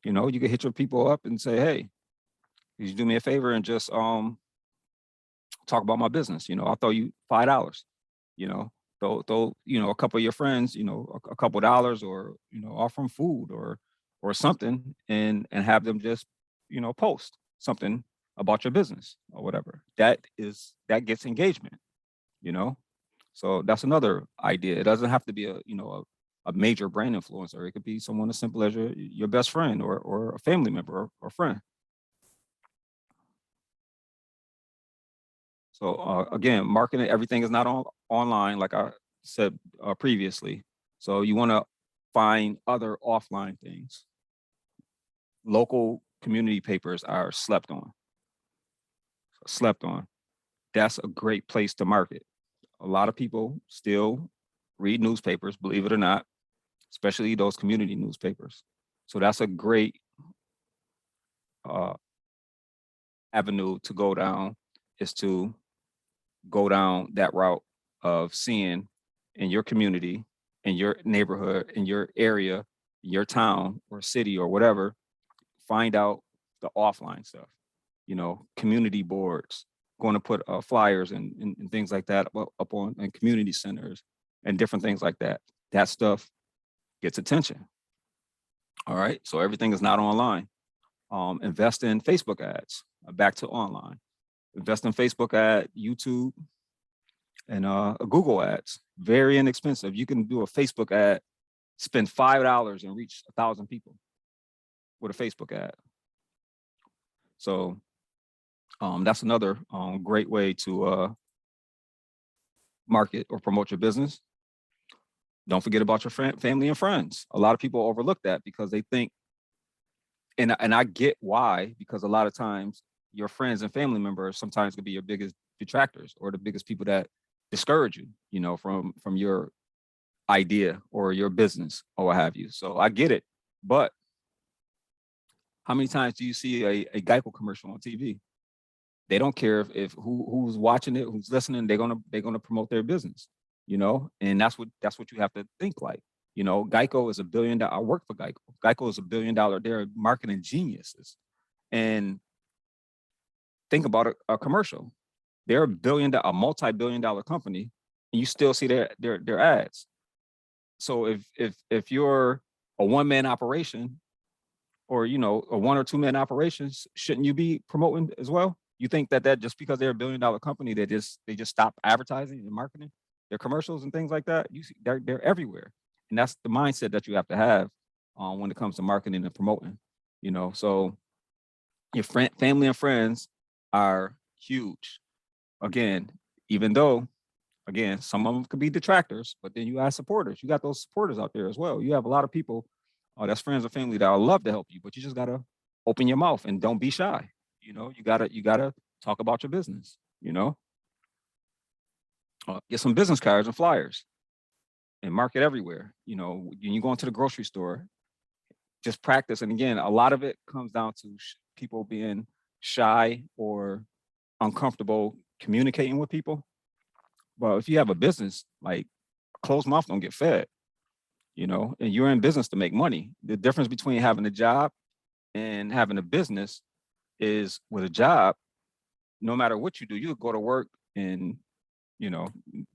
You can hit your people up and say, hey, could you do me a favor and just talk about my business? I'll throw you $5. Throw a couple of your friends, a couple of dollars, or offer them food or something, and have them just post something about your business or whatever. That gets engagement. So that's another idea. It doesn't have to be a major brand influencer. It could be someone as simple as your best friend or a family member or friend. So again, marketing, everything is not online, like I said previously. So you want to find other offline things. Local community papers are slept on. That's a great place to market. A lot of people still read newspapers, believe it or not, especially those community newspapers. So that's a great avenue to go down, is to go down that route of seeing in your community, in your neighborhood, in your area, your town or city or whatever, find out the offline stuff, community boards, going to put flyers and things like that up on in community centers and different things like that. That stuff gets attention. All right. So everything is not online. Invest in Facebook ads, back to online. Invest in Facebook ad, YouTube, and Google ads. Very inexpensive. You can do a Facebook ad, spend $5 and reach 1,000 people with a Facebook ad. So that's another great way to market or promote your business. Don't forget about your family and friends. A lot of people overlook that because they think, and I get why, because a lot of times your friends and family members sometimes can be your biggest detractors or the biggest people that discourage you, from your idea or your business or what have you. So I get it, but how many times do you see a Geico commercial on TV? They don't care if who's watching it, who's listening. They're gonna promote their business, and that's what you have to think like. Geico is $1 billion. I work for Geico. Geico is $1 billion. They're marketing geniuses, and think about a commercial. They're a multi-billion-dollar company, and you still see their ads. So if you're a one-man operation, or a one or two-man operations, shouldn't you be promoting as well? You think that just because they're $1 billion company, they just stop advertising and marketing their commercials and things like that? You see, they're everywhere, and that's the mindset that you have to have when it comes to marketing and promoting. So your family and friends are huge. Again, even though, again, some of them could be detractors, but then you have supporters. You got those supporters out there as well. You have a lot of people that's friends or family that would love to help you, but you just gotta open your mouth and don't be shy. You gotta talk about your business. Get some business cards and flyers and market everywhere. When you go into the grocery store, just practice. And again, a lot of it comes down to people being shy or uncomfortable communicating with people. Well, if you have a business, like, a closed mouth don't get fed, and you're in business to make money. The difference between having a job and having a business is, with a job, no matter what you do, you go to work and,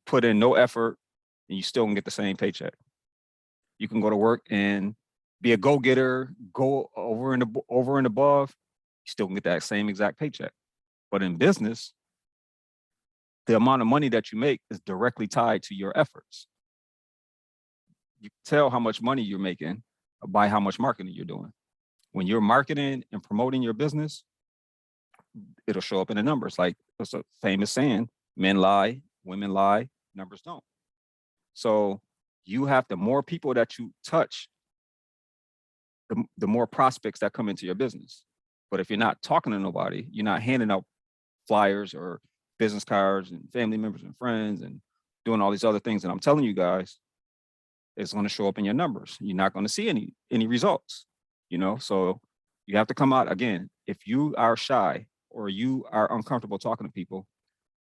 put in no effort and you still can get the same paycheck. You can go to work and be a go-getter, go over and above, you still can get that same exact paycheck. But in business, the amount of money that you make is directly tied to your efforts. You tell how much money you're making by how much marketing you're doing. When you're marketing and promoting your business, it'll show up in the numbers. Like, it's a famous saying, men lie, women lie, numbers don't. So the more people that you touch, the more prospects that come into your business. But if you're not talking to nobody, you're not handing out flyers or business cards and family members and friends and doing all these other things that I'm telling you guys, it's going to show up in your numbers. You're not going to see any results, So you have to come out again. If you are shy or you are uncomfortable talking to people,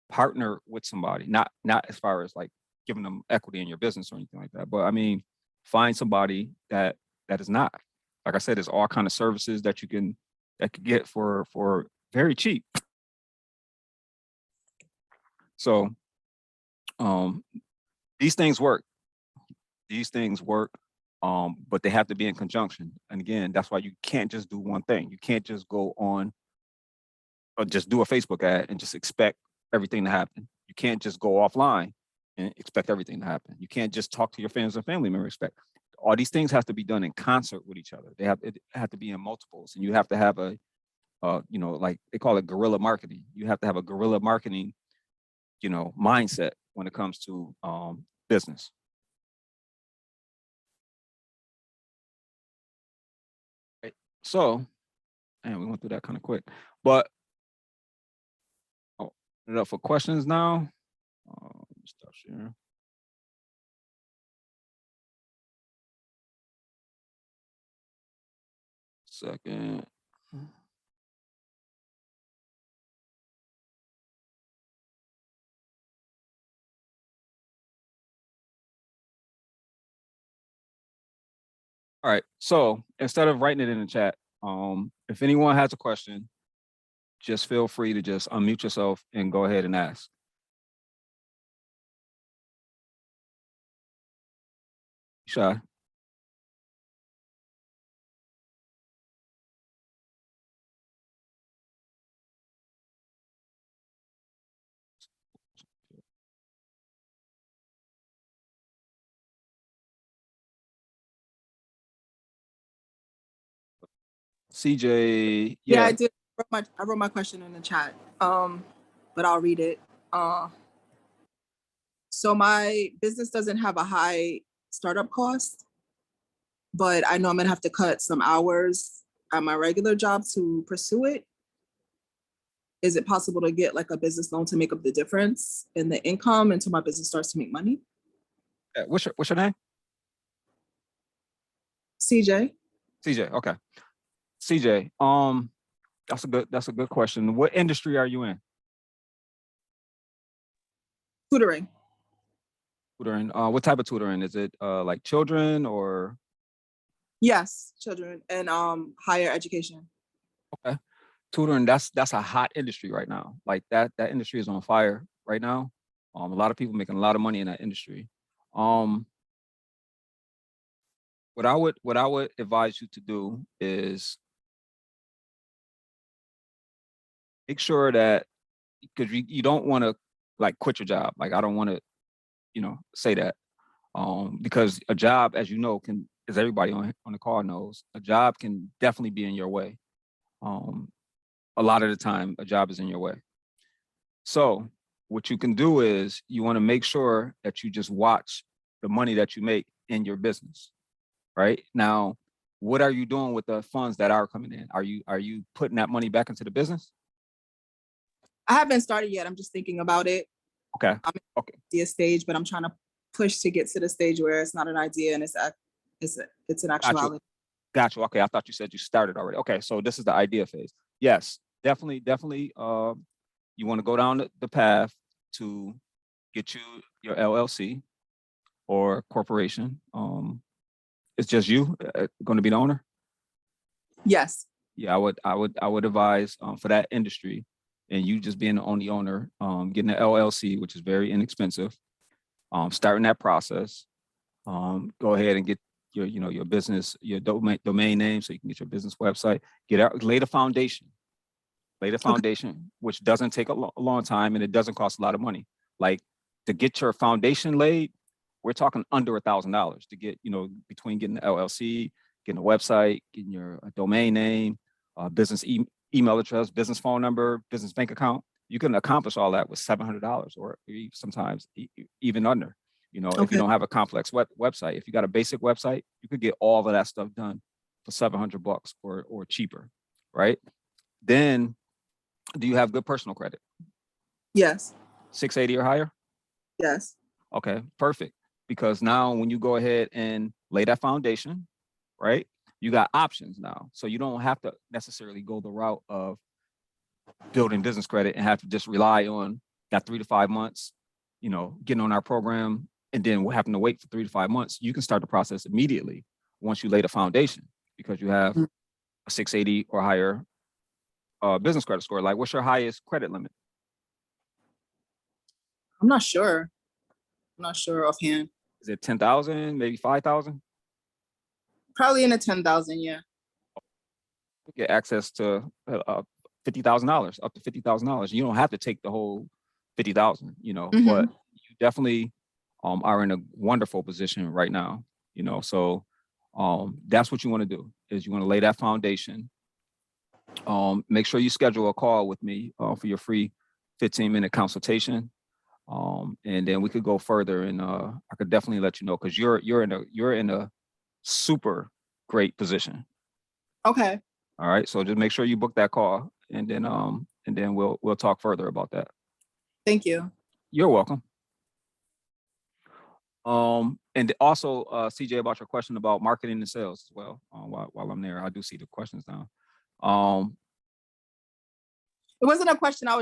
partner with somebody. Not as far as like giving them equity in your business or anything like that, but I mean, find somebody that is not. Like I said, there's all kind of services that you can get for very cheap. So these things work. But they have to be in conjunction. And again, that's why you can't just do one thing. You can't just go on or just do a Facebook ad and just expect everything to happen. You can't just go offline and expect everything to happen. You can't just talk to your friends and family members. Expect all these things have to be done in concert with each other. It have to be in multiples, and you have to have like they call it guerrilla marketing. You have to have a guerrilla marketing, mindset when it comes to business. Right. So, and we went through that kind of quick, but open it up for questions now. Stop sharing. Second. All right. So instead of writing it in the chat, if anyone has a question, just feel free to just unmute yourself and go ahead and ask. Shy. CJ, Yeah, yeah, I did. I wrote my question in the chat. But I'll read it. So my business doesn't have a high startup cost, but I know I'm gonna have to cut some hours at my regular job to pursue it. Is it possible to get like a business loan to make up the difference in the income until my business starts to make money? what's your name? CJ, CJ. Okay, CJ. That's a good question. What industry are you in? tutoring. Tutoring. What type of tutoring? Is it like children or? Yes, children and higher education. Okay. Tutoring, that's a hot industry right now. Like that industry is on fire right now. A lot of people making a lot of money in that industry. What I would advise you to do is make sure that, because you don't want to like quit your job. Like I don't want to, say that. Because a job, as you know, as everybody on the call knows, a job can definitely be in your way. A lot of the time, a job is in your way. So what you can do is you want to make sure that you just watch the money that you make in your business, right? Now, what are you doing with the funds that are coming in? Are you putting that money back into the business? I haven't started yet. I'm just thinking about it. Okay. I'm Okay. in the stage, but I'm trying to push to get to the stage where it's not an idea and it's an actuality. Got you. Okay. I thought you said you started already. Okay. So this is the idea phase. Yes, definitely. You want to go down the path to get your LLC or corporation. It's just you going to be the owner. Yes. Yeah, I would advise for that industry, and you just being the only owner, getting an LLC, which is very inexpensive. Starting that process. Go ahead and get your business, your domain name, so you can get your business website. Lay the foundation. Lay the foundation, which doesn't take a long time and it doesn't cost a lot of money. Like to get your foundation laid, we're talking under $1,000 to get, between getting the LLC, getting a website, getting your domain name, business email address, business phone number, business bank account. You can accomplish all that with $700 or sometimes even under. If you don't have a complex website. If you got a basic website, you could get all of that stuff done for $700 or cheaper, right? Then, do you have good personal credit? Yes. 680 or higher? Yes. Okay, perfect. Because now when you go ahead and lay that foundation, right, you got options now. So you don't have to necessarily go the route of building business credit and have to just rely on that 3 to 5 months, getting on our program and then having to wait for 3 to 5 months. You can start the process immediately once you lay the foundation because you have a 680 or higher business credit score. Like, what's your highest credit limit? I'm not sure. I'm not sure offhand. Is it 10,000, maybe 5,000? Probably in the 10,000, yeah. Get access to $50,000, up to $50,000. You don't have to take the whole 50,000, but you definitely are in a wonderful position right now, So that's what you want to do is you want to lay that foundation. Make sure you schedule a call with me for your free 15-minute consultation. And then we could go further and I could definitely let you know because you're in a super great position. Okay. All right. So just make sure you book that call and then we'll talk further about that. Thank you. You're welcome. And also CJ, about your question about marketing and sales as well. While I'm there, I do see the questions now. It wasn't a question. I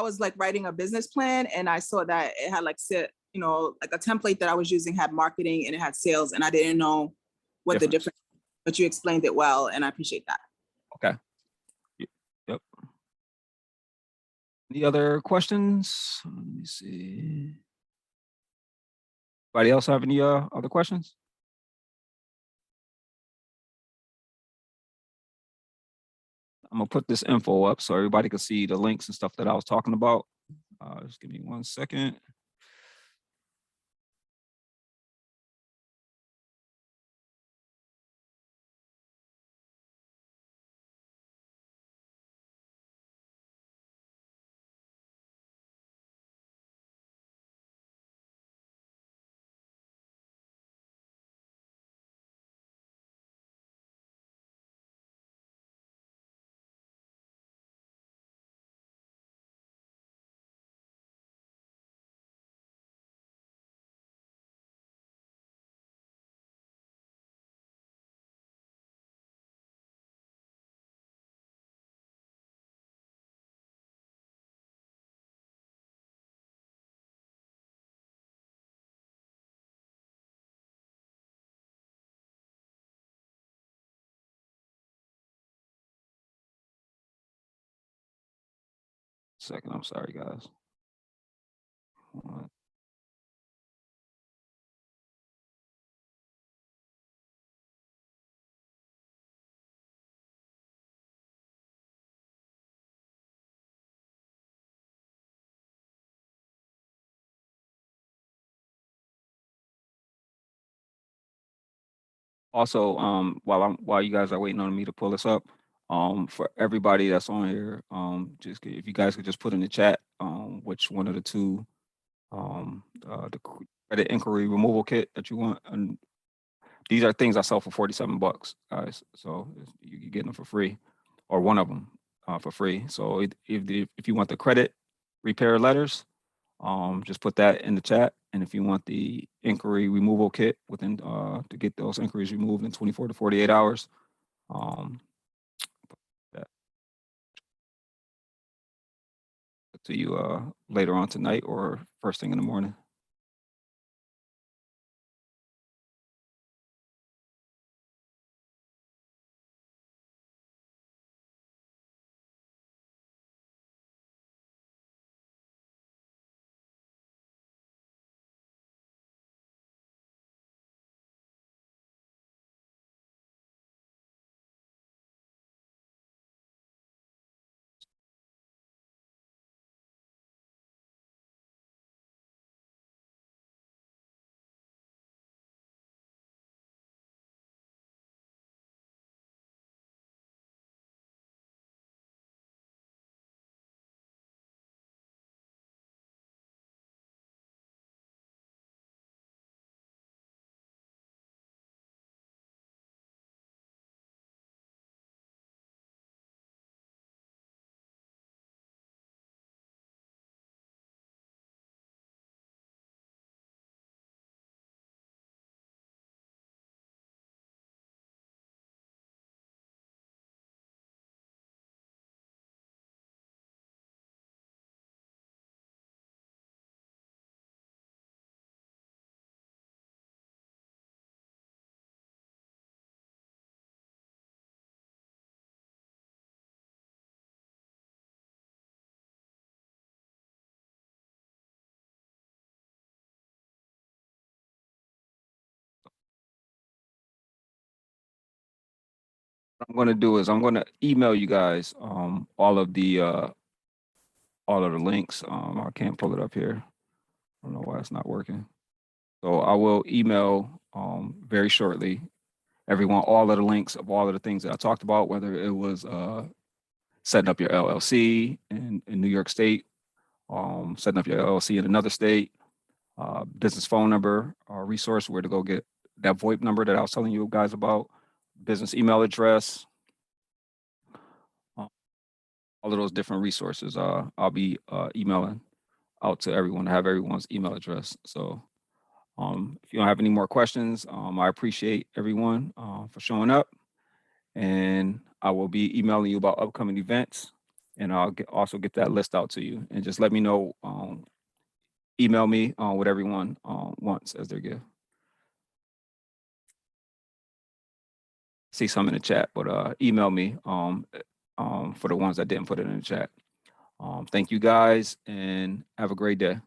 was like writing a business plan and I saw that it had like like a template that I was using had marketing and it had sales and I didn't know what the difference, but you explained it well and I appreciate that. Okay. Yep. Any other questions? Let me see. Anybody else have any other questions? I'm gonna put this info up so everybody can see the links and stuff that I was talking about. Just give me 1 second. Second, I'm sorry, guys. Also, while you guys are waiting on me to pull this up, for everybody that's on here, if you guys could just put in the chat, which one of the two, the credit inquiry removal kit that you want, and these are things I sell for $47, guys. So you're getting them for free, or one of them for free. So if you want the credit repair letters, just put that in the chat. And if you want the inquiry removal kit within to get those inquiries removed in 24 to 48 hours, that to you later on tonight or first thing in the morning. What I'm going to do is I'm going to email you guys all of the links. I can't pull it up here. I don't know why it's not working. So I will email very shortly everyone all of the links of all of the things that I talked about, whether it was setting up your LLC in New York State, setting up your LLC in another state, business phone number, resource where to go get that VoIP number that I was telling you guys about, business email address, all of those different resources. I'll be emailing out to everyone, have everyone's email address. So if you don't have any more questions, I appreciate everyone for showing up, and I will be emailing you about upcoming events, and I'll also get that list out to you, and just let me know, email me what everyone wants as their gift. See some in the chat, but email me for the ones that didn't put it in the chat. Thank you guys, and have a great day.